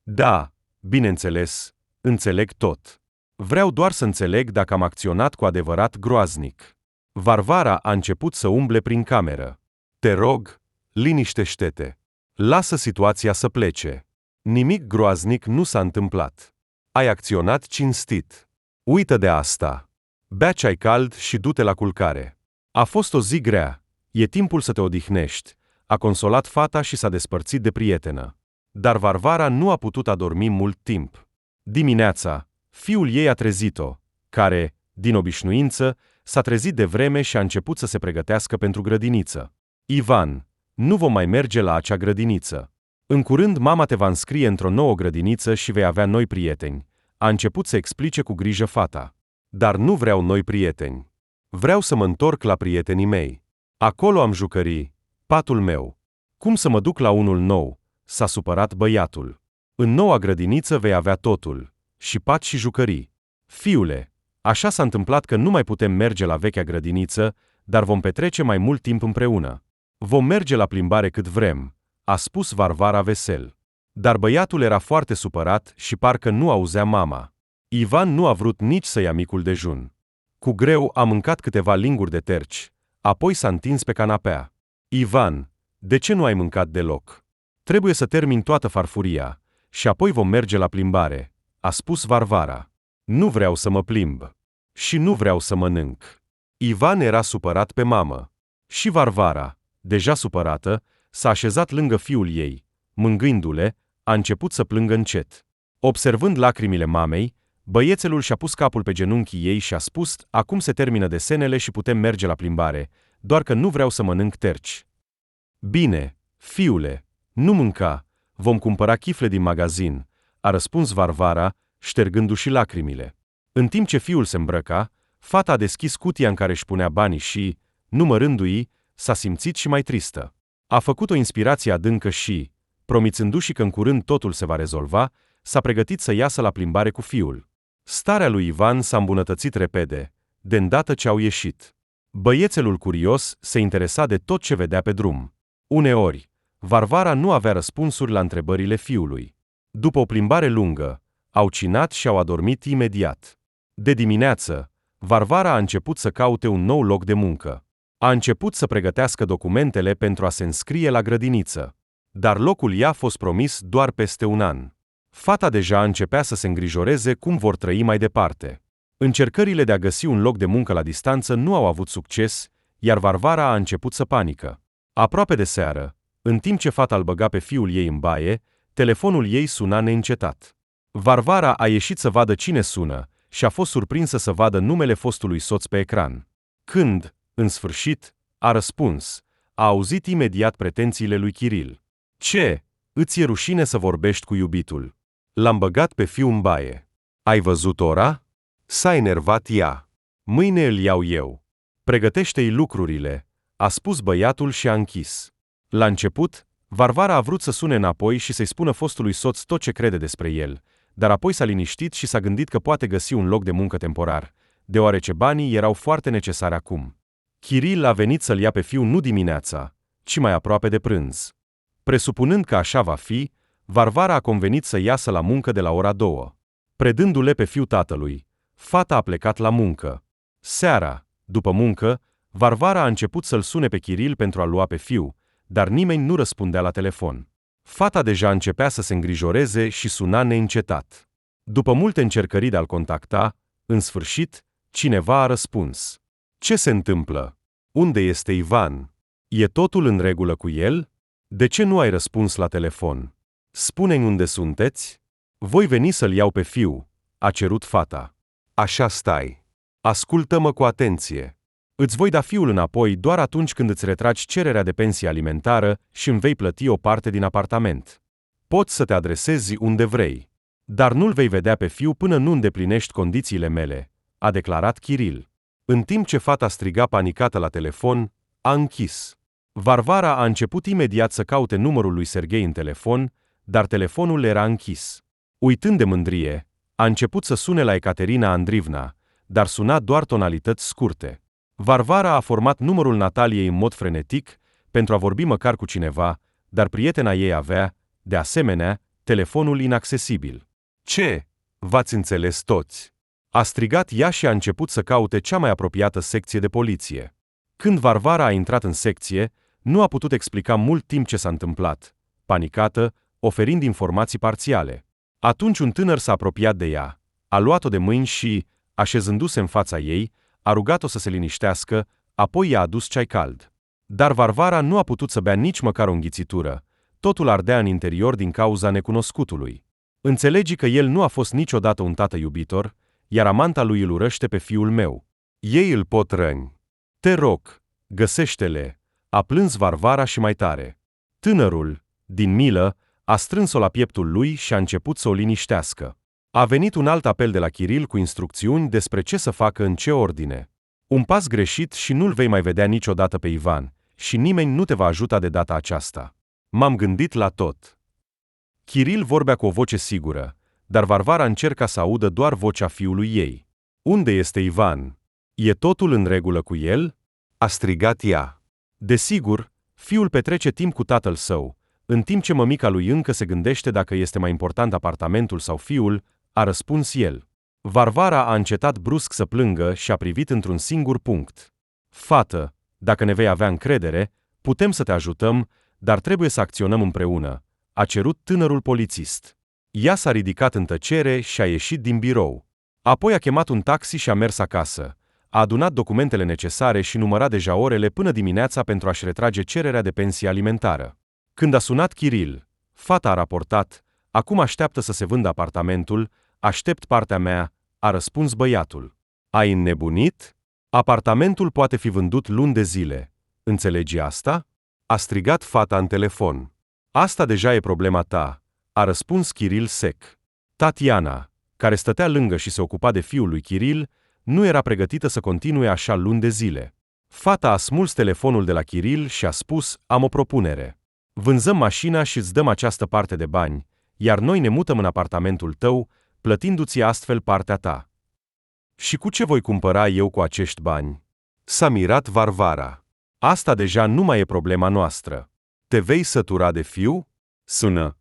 Da, bineînțeles, înțeleg tot. Vreau doar să înțeleg dacă am acționat cu adevărat groaznic. Varvara a început să umble prin cameră. Te rog, liniștește-te. Lasă situația să plece. Nimic groaznic nu s-a întâmplat. Ai acționat cinstit. Uită de asta. Bea ceai cald și du-te la culcare. A fost o zi grea. E timpul să te odihnești. A consolat fata și s-a despărțit de prietenă. Dar Varvara nu a putut adormi mult timp. Dimineața, fiul ei a trezit-o, care, din obișnuință, s-a trezit devreme și a început să se pregătească pentru grădiniță. Ivan, nu vom mai merge la acea grădiniță. În curând mama te va înscrie într-o nouă grădiniță și vei avea noi prieteni. A început să explice cu grijă fata. Dar nu vreau noi prieteni. Vreau să mă întorc la prietenii mei. Acolo am jucării, patul meu. Cum să mă duc la unul nou? S-a supărat băiatul. În noua grădiniță vei avea totul, și pat și jucării. Fiule, așa s-a întâmplat că nu mai putem merge la vechea grădiniță, dar vom petrece mai mult timp împreună. Vom merge la plimbare cât vrem, a spus Varvara vesel. Dar băiatul era foarte supărat și parcă nu auzea mama. Ivan nu a vrut nici să ia micul dejun. Cu greu a mâncat câteva linguri de terci, apoi s-a întins pe canapea. Ivan, de ce nu ai mâncat deloc? Trebuie să termin toată farfuria și apoi vom merge la plimbare, a spus Varvara. Nu vreau să mă plimb. Și nu vreau să mănânc. Ivan era supărat pe mamă. Și Varvara, deja supărată, s-a așezat lângă fiul ei. Mângâindu-le, a început să plângă încet. Observând lacrimile mamei, băiețelul și-a pus capul pe genunchii ei și a spus: acum se termină desenele și putem merge la plimbare, doar că nu vreau să mănânc terci. Bine, fiule, nu mânca, vom cumpăra chifle din magazin, a răspuns Varvara, ștergându-și lacrimile. În timp ce fiul se îmbrăca, fata a deschis cutia în care își punea banii și, numărându-i, s-a simțit și mai tristă. A făcut o inspirație adâncă și, promițându-și că în curând totul se va rezolva, s-a pregătit să iasă la plimbare cu fiul. Starea lui Ivan s-a îmbunătățit repede, de îndată ce au ieșit. Băiețelul curios se interesa de tot ce vedea pe drum. Uneori, Varvara nu avea răspunsuri la întrebările fiului. După o plimbare lungă, au cinat și au adormit imediat. De dimineață, Varvara a început să caute un nou loc de muncă. A început să pregătească documentele pentru a se înscrie la grădiniță. Dar locul i-a fost promis doar peste un an. Fata deja începea să se îngrijoreze cum vor trăi mai departe. Încercările de a găsi un loc de muncă la distanță nu au avut succes, iar Varvara a început să panică. Aproape de seară, în timp ce fata îl băga pe fiul ei în baie, telefonul ei suna neîncetat. Varvara a ieșit să vadă cine sună și a fost surprinsă să vadă numele fostului soț pe ecran. Când, în sfârșit, a răspuns, a auzit imediat pretențiile lui Chiril. Ce? Îți e rușine să vorbești cu iubitul? L-am băgat pe fiu în baie. Ai văzut ora? S-a enervat ea. Mâine îl iau eu. Pregătește-i lucrurile, a spus băiatul și a închis. La început, Varvara a vrut să sune înapoi și să-i spună fostului soț tot ce crede despre el, dar apoi s-a liniștit și s-a gândit că poate găsi un loc de muncă temporar, deoarece banii erau foarte necesari acum. Chiril a venit să-l ia pe fiu nu dimineața, ci mai aproape de prânz. Presupunând că așa va fi, Varvara a convenit să iasă la muncă de la ora 2. Predându-le pe fiu tatălui, fata a plecat la muncă. Seara, după muncă, Varvara a început să-l sune pe Chiril pentru a lua pe fiu, dar nimeni nu răspundea la telefon. Fata deja începea să se îngrijoreze și suna neîncetat. După multe încercări de a-l contacta, în sfârșit, cineva a răspuns. Ce se întâmplă? Unde este Ivan? E totul în regulă cu el? De ce nu ai răspuns la telefon? Spune-mi unde sunteți? Voi veni să-l iau pe fiu, a cerut fata. Așa stai. Ascultă-mă cu atenție. Îți voi da fiul înapoi doar atunci când îți retragi cererea de pensie alimentară și îmi vei plăti o parte din apartament. Poți să te adresezi unde vrei. Dar nu-l vei vedea pe fiu până nu îndeplinești condițiile mele, a declarat Chiril. În timp ce fata striga panicată la telefon, a închis. Varvara a început imediat să caute numărul lui Serghei în telefon, dar telefonul era închis. Uitând de mândrie, a început să sune la Ecaterina Andrivna, dar suna doar tonalități scurte. Varvara a format numărul Nataliei în mod frenetic pentru a vorbi măcar cu cineva, dar prietena ei avea, de asemenea, telefonul inaccesibil. Ce? V-ați înțeles toți? A strigat ea și a început să caute cea mai apropiată secție de poliție. Când Varvara a intrat în secție, nu a putut explica mult timp ce s-a întâmplat, panicată, oferind informații parțiale. Atunci un tânăr s-a apropiat de ea, a luat-o de mâini și, așezându-se în fața ei, a rugat-o să se liniștească, apoi i-a adus ceai cald. Dar Varvara nu a putut să bea nici măcar o înghițitură, totul ardea în interior din cauza necunoscutului. Înțelegi că el nu a fost niciodată un tată iubitor, iar amanta lui îl urăște pe fiul meu. Ei îl pot răni. Te rog, găsește-le, a plâns Varvara și mai tare. Tânărul, din milă, a strâns-o la pieptul lui și a început să o liniștească. A venit un alt apel de la Chiril cu instrucțiuni despre ce să facă în ce ordine. Un pas greșit și nu-l vei mai vedea niciodată pe Ivan, și nimeni nu te va ajuta de data aceasta. M-am gândit la tot. Chiril vorbea cu o voce sigură, dar Varvara încerca să audă doar vocea fiului ei. Unde este Ivan? E totul în regulă cu el? A strigat ea. Desigur, fiul petrece timp cu tatăl său, în timp ce mămica lui încă se gândește dacă este mai important apartamentul sau fiul, a răspuns el. Varvara a încetat brusc să plângă și a privit într-un singur punct. Fată, dacă ne vei avea încredere, putem să te ajutăm, dar trebuie să acționăm împreună, a cerut tânărul polițist. Ea s-a ridicat în tăcere și a ieșit din birou. Apoi a chemat un taxi și a mers acasă. A adunat documentele necesare și număra deja orele până dimineața pentru a-și retrage cererea de pensie alimentară. Când a sunat Chiril, fata a raportat, acum așteaptă să se vândă apartamentul, aștept partea mea, a răspuns băiatul. Ai înnebunit? Apartamentul poate fi vândut luni de zile. Înțelegi asta? A strigat fata în telefon. Asta deja e problema ta, a răspuns Chiril sec. Tatiana, care stătea lângă și se ocupa de fiul lui Chiril, nu era pregătită să continue așa luni de zile. Fata a smuls telefonul de la Chiril și a spus, am o propunere. Vânzăm mașina și îți dăm această parte de bani, iar noi ne mutăm în apartamentul tău, plătindu-ți astfel partea ta. Și cu ce voi cumpăra eu cu acești bani? S-a mirat Varvara. Asta deja nu mai e problema noastră. Te vei sătura de fiu? Sună.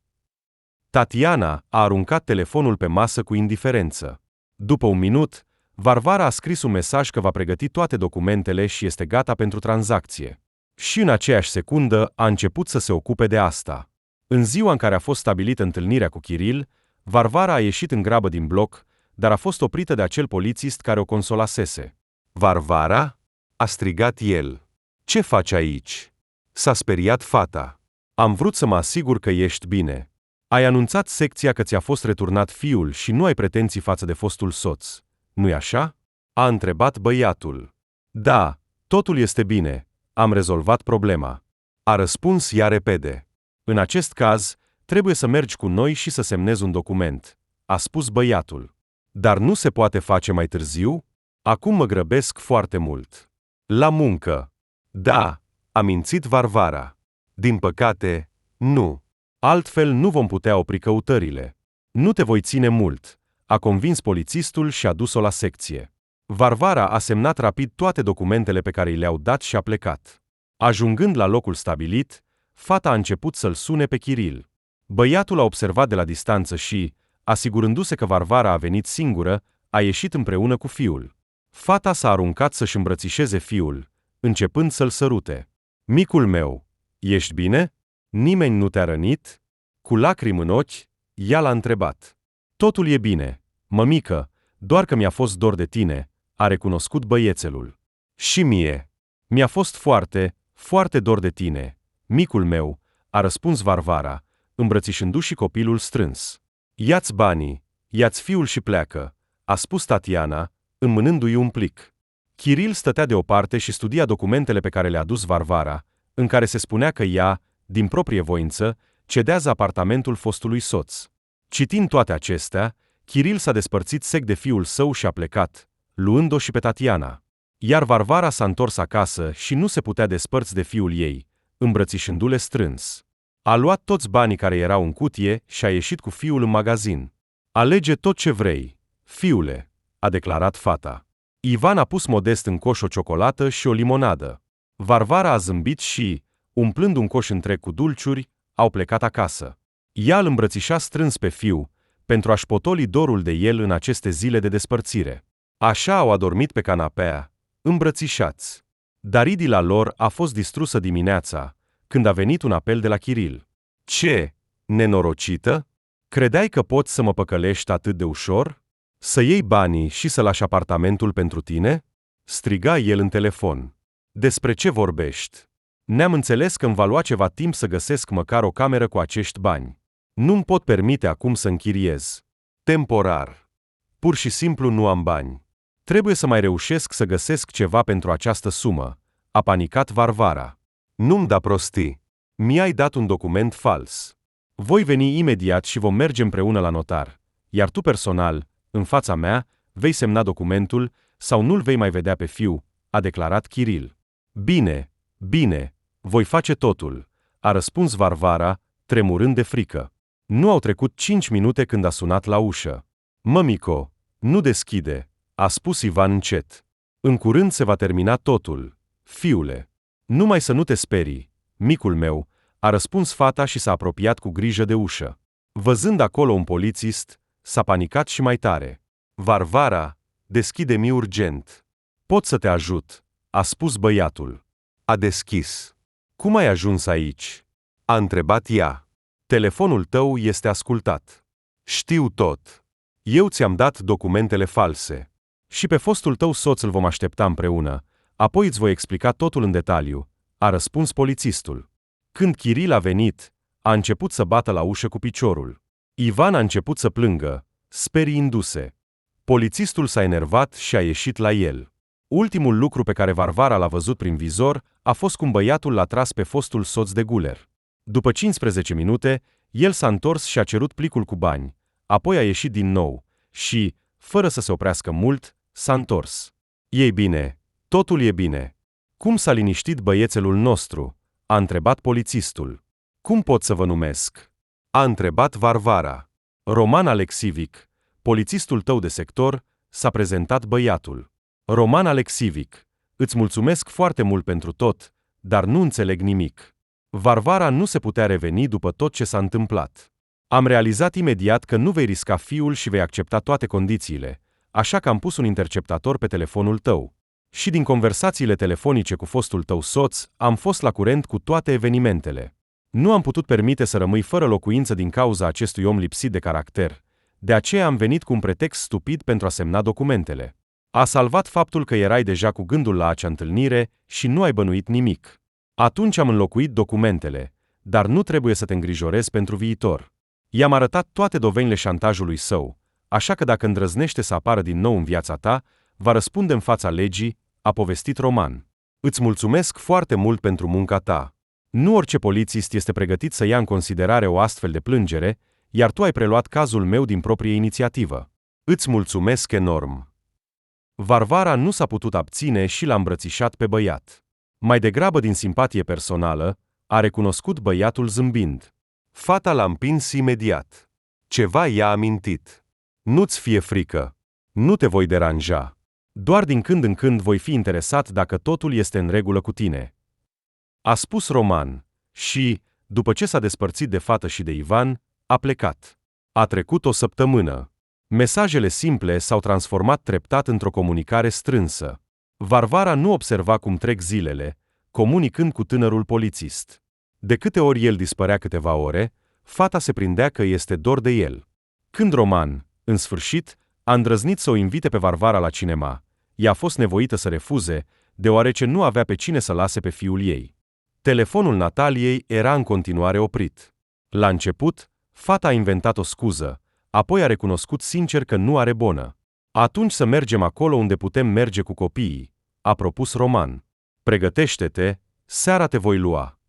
Tatiana a aruncat telefonul pe masă cu indiferență. După un minut, Varvara a scris un mesaj că va pregăti toate documentele și este gata pentru tranzacție. Și în aceeași secundă a început să se ocupe de asta. În ziua în care a fost stabilită întâlnirea cu Chiril, Varvara a ieșit în grabă din bloc, dar a fost oprită de acel polițist care o consolasese. Varvara? A strigat el. Ce faci aici? S-a speriat fata. Am vrut să mă asigur că ești bine. Ai anunțat secția că ți-a fost returnat fiul și nu ai pretenții față de fostul soț. Nu-i așa? A întrebat băiatul. Da, totul este bine. Am rezolvat problema. A răspuns ea repede. În acest caz, trebuie să mergi cu noi și să semnezi un document, a spus băiatul. Dar nu se poate face mai târziu? Acum mă grăbesc foarte mult. La muncă. Da, a mințit Varvara. Din păcate, nu. Altfel nu vom putea opri căutările. Nu te voi ține mult, a convins polițistul și a dus-o la secție. Varvara a semnat rapid toate documentele pe care i le-au dat și a plecat. Ajungând la locul stabilit, fata a început să-l sune pe Chiril. Băiatul a observat de la distanță și, asigurându-se că Varvara a venit singură, a ieșit împreună cu fiul. Fata s-a aruncat să-și îmbrățișeze fiul, începând să-l sărute. Micul meu, ești bine? Nimeni nu te-a rănit? Cu lacrimi în ochi, ea l-a întrebat. Totul e bine, mămică, doar că mi-a fost dor de tine, a recunoscut băiețelul. Și mie. Mi-a fost foarte, foarte dor de tine, micul meu, a răspuns Varvara, îmbrățișându-și copilul strâns. Ia-ți banii, ia-ți fiul și pleacă, a spus Tatiana, înmânându-i un plic. Chiril stătea deoparte și studia documentele pe care le-a adus Varvara, în care se spunea că ea, din proprie voință, cedează apartamentul fostului soț. Citind toate acestea, Chiril s-a despărțit sec de fiul său și a plecat, luând-o și pe Tatiana. Iar Varvara s-a întors acasă și nu se putea despărți de fiul ei, îmbrățișându-le strâns. A luat toți banii care erau în cutie și a ieșit cu fiul în magazin. Alege tot ce vrei, fiule, a declarat fata. Ivan a pus modest în coș o ciocolată și o limonadă. Varvara a zâmbit și, umplând un coș întreg cu dulciuri, au plecat acasă. Ea îl îmbrățișa strâns pe fiu, pentru a-și potoli dorul de el în aceste zile de despărțire. Așa au adormit pe canapea, îmbrățișați. Dar idila lor a fost distrusă dimineața, când a venit un apel de la Chiril. Ce, nenorocită? Credeai că poți să mă păcălești atât de ușor? Să iei banii și să lași apartamentul pentru tine? Striga el în telefon. Despre ce vorbești? Ne-am înțeles că îmi va lua ceva timp să găsesc măcar o cameră cu acești bani. Nu-mi pot permite acum să închiriez. Temporar. Pur și simplu nu am bani. Trebuie să mai reușesc să găsesc ceva pentru această sumă. A panicat Varvara. Nu-mi da prostii. Mi-ai dat un document fals. Voi veni imediat și vom merge împreună la notar. Iar tu personal, în fața mea, vei semna documentul sau nu-l vei mai vedea pe fiu, a declarat Kiril. Bine, bine, voi face totul, a răspuns Varvara, tremurând de frică. Nu au trecut 5 minute când a sunat la ușă. Mămico, nu deschide, a spus Ivan încet. În curând se va termina totul, fiule. Numai să nu te sperii, micul meu, a răspuns fata și s-a apropiat cu grijă de ușă. Văzând acolo un polițist, s-a panicat și mai tare. Varvara, deschide-mi urgent. Pot să te ajut, a spus băiatul. A deschis. Cum ai ajuns aici? A întrebat ea. Telefonul tău este ascultat. Știu tot. Eu ți-am dat documentele false. Și pe fostul tău soț îl vom aștepta împreună, apoi îți voi explica totul în detaliu, a răspuns polițistul. Când Kiril a venit, a început să bată la ușă cu piciorul. Ivan a început să plângă, speriindu-se. Polițistul s-a enervat și a ieșit la el. Ultimul lucru pe care Varvara l-a văzut prin vizor a fost cum băiatul l-a tras pe fostul soț de guler. După 15 minute, el s-a întors și a cerut plicul cu bani, apoi a ieșit din nou și, fără să se oprească mult, s-a întors. E bine, totul e bine. Cum s-a liniștit băiețelul nostru? A întrebat polițistul. Cum pot să vă numesc? A întrebat Varvara. Roman Alexivic, polițistul tău de sector, s-a prezentat băiatul. Roman Alexivic, îți mulțumesc foarte mult pentru tot, dar nu înțeleg nimic. Varvara nu se putea reveni după tot ce s-a întâmplat. Am realizat imediat că nu vei risca fiul și vei accepta toate condițiile, așa că am pus un interceptator pe telefonul tău. Și din conversațiile telefonice cu fostul tău soț, am fost la curent cu toate evenimentele. Nu am putut permite să rămâi fără locuință din cauza acestui om lipsit de caracter, de aceea am venit cu un pretext stupid pentru a semna documentele. A salvat faptul că erai deja cu gândul la acea întâlnire și nu ai bănuit nimic. Atunci am înlocuit documentele, dar nu trebuie să te îngrijorezi pentru viitor. I-am arătat toate dovenile șantajului său, așa că dacă îndrăznește să apară din nou în viața ta, va răspunde în fața legii, a povestit Roman. Îți mulțumesc foarte mult pentru munca ta. Nu orice polițist este pregătit să ia în considerare o astfel de plângere, iar tu ai preluat cazul meu din proprie inițiativă. Îți mulțumesc enorm. Varvara nu s-a putut abține și l-a îmbrățișat pe băiat. Mai degrabă din simpatie personală, a recunoscut băiatul zâmbind. Fata l-a împins imediat. Ceva i-a amintit. Nu-ți fie frică. Nu te voi deranja. Doar din când în când voi fi interesat dacă totul este în regulă cu tine. A spus Roman și, după ce s-a despărțit de fată și de Ivan, a plecat. A trecut o săptămână. Mesajele simple s-au transformat treptat într-o comunicare strânsă. Varvara nu observa cum trec zilele, comunicând cu tânărul polițist. De câte ori el dispărea câteva ore, fata se prindea că este dor de el. Când Roman, în sfârșit, a îndrăznit să o invite pe Varvara la cinema, ea a fost nevoită să refuze, deoarece nu avea pe cine să lase pe fiul ei. Telefonul Nataliei era în continuare oprit. La început, fata a inventat o scuză, apoi a recunoscut sincer că nu are bonă. Atunci să mergem acolo unde putem merge cu copiii, a propus Roman. Pregătește-te, seara te voi lua.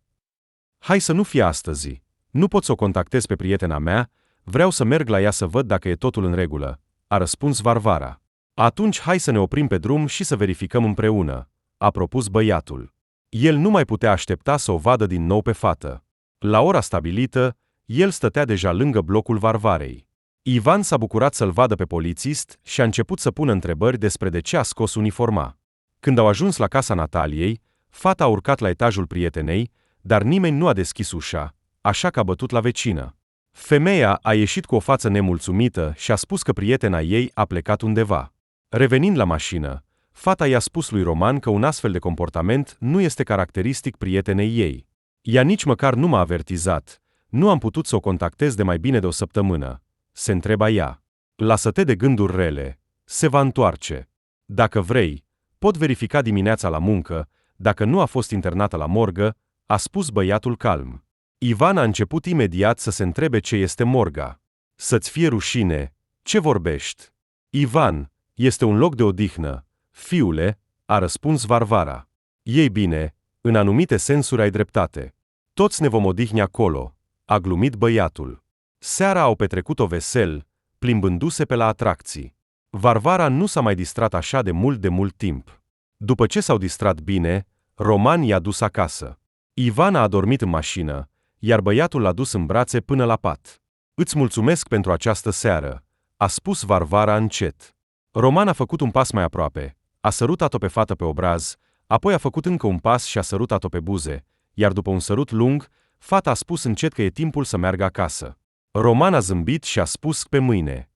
Hai să nu fie astăzi. Nu pot să o contactez pe prietena mea, vreau să merg la ea să văd dacă e totul în regulă, a răspuns Varvara. Atunci hai să ne oprim pe drum și să verificăm împreună, a propus băiatul. El nu mai putea aștepta să o vadă din nou pe fată. La ora stabilită, el stătea deja lângă blocul Varvarei. Ivan s-a bucurat să-l vadă pe polițist și a început să pună întrebări despre de ce a scos uniforma. Când au ajuns la casa Nataliei, fata a urcat la etajul prietenei, dar nimeni nu a deschis ușa, așa că a bătut la vecină. Femeia a ieșit cu o față nemulțumită și a spus că prietena ei a plecat undeva. Revenind la mașină, fata i-a spus lui Roman că un astfel de comportament nu este caracteristic prietenei ei. Ea nici măcar nu m-a avertizat, nu am putut să o contactez de mai bine de o săptămână. Se întreba ea. Lasă-te de gânduri rele, se va întoarce. Dacă vrei, pot verifica dimineața la muncă, Dacă nu a fost internată la morgă, a spus băiatul calm. Ivan a început imediat să se întrebe ce este morga. Să-ți fie rușine, ce vorbești? Ivan, este un loc de odihnă, fiule, a răspuns Varvara. Ei bine, în anumite sensuri ai dreptate. Toți ne vom odihni acolo, a glumit băiatul. Seara au petrecut-o vesel, plimbându-se pe la atracții. Varvara nu s-a mai distrat așa de mult timp. După ce s-au distrat bine, Roman i-a dus acasă. Ivan a adormit în mașină, iar băiatul l-a dus în brațe până la pat. Îți mulțumesc pentru această seară, a spus Varvara încet. Roman a făcut un pas mai aproape, a sărutat-o pe fată pe obraz, apoi a făcut încă un pas și a sărutat-o pe buze, iar după un sărut lung, fata a spus încet că e timpul să meargă acasă. Roman a zâmbit și a spus pe mâine.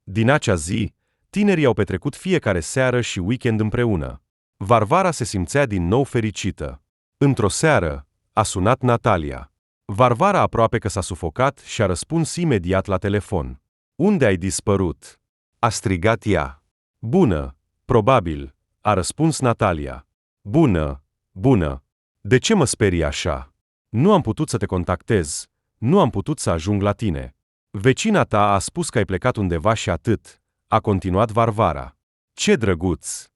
Din acea zi, tinerii au petrecut fiecare seară și weekend împreună. Varvara se simțea din nou fericită. Într-o seară, a sunat Natalia. Varvara aproape că s-a sufocat și a răspuns imediat la telefon. Unde ai dispărut? A strigat ea. Bună, probabil, a răspuns Natalia. Bună. De ce mă sperii așa? Nu am putut să te contactez, nu am putut să ajung la tine. Vecina ta a spus că ai plecat undeva și atât, a continuat Varvara. Ce drăguț!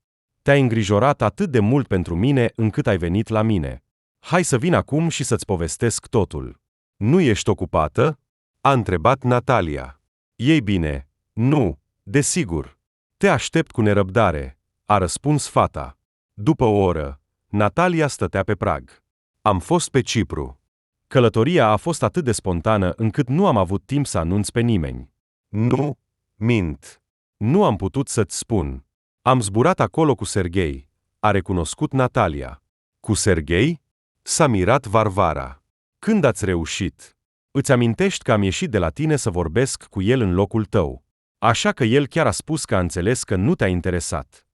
Te-ai îngrijorat atât de mult pentru mine încât ai venit la mine. Hai să vin acum și să-ți povestesc totul. Nu ești ocupată? A întrebat Natalia. Ei bine, nu, desigur. Te aștept cu nerăbdare, a răspuns fata. După o oră, Natalia stătea pe prag. Am fost pe Cipru. Călătoria a fost atât de spontană încât nu am avut timp să anunț pe nimeni. Nu, mint. Nu am putut să-ți spun. Am zburat acolo cu Serghei, a recunoscut Natalia. Cu Serghei? S-a mirat Varvara. Când ați reușit? Îți amintești că am ieșit de la tine să vorbesc cu el în locul tău. Așa că el chiar a spus că a înțeles că nu te-a interesat.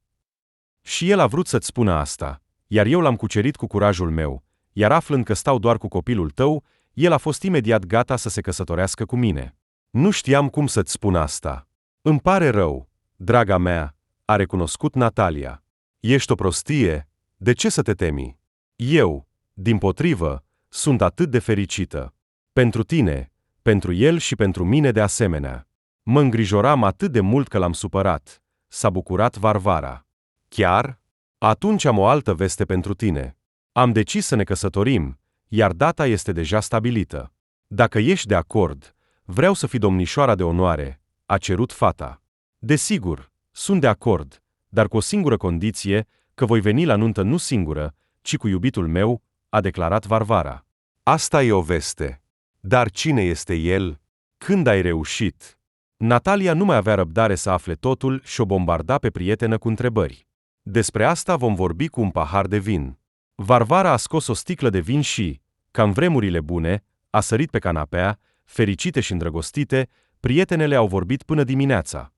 Și el a vrut să-ți spună asta, iar eu l-am cucerit cu curajul meu, iar aflând că stau doar cu copilul tău, el a fost imediat gata să se căsătorească cu mine. Nu știam cum să-ți spun asta. Îmi pare rău, draga mea, a recunoscut Natalia. Ești o prostie, de ce să te temi? Eu, dimpotrivă, sunt atât de fericită. Pentru tine, pentru el și pentru mine de asemenea. Mă îngrijoram atât de mult că l-am supărat, s-a bucurat Varvara. Chiar? Atunci am o altă veste pentru tine. Am decis să ne căsătorim, iar data este deja stabilită. Dacă ești de acord, vreau să fii domnișoara de onoare, a cerut fata. Desigur, sunt de acord, dar cu o singură condiție, că voi veni la nuntă nu singură, ci cu iubitul meu, a declarat Varvara. Asta e o veste. Dar cine este el? Când ai reușit? Natalia nu mai avea răbdare să afle totul și o bombarda pe prietenă cu întrebări. Despre asta vom vorbi cu un pahar de vin. Varvara a scos o sticlă de vin și, ca în vremurile bune, a sărit pe canapea, fericite și îndrăgostite, prietenele au vorbit până dimineața.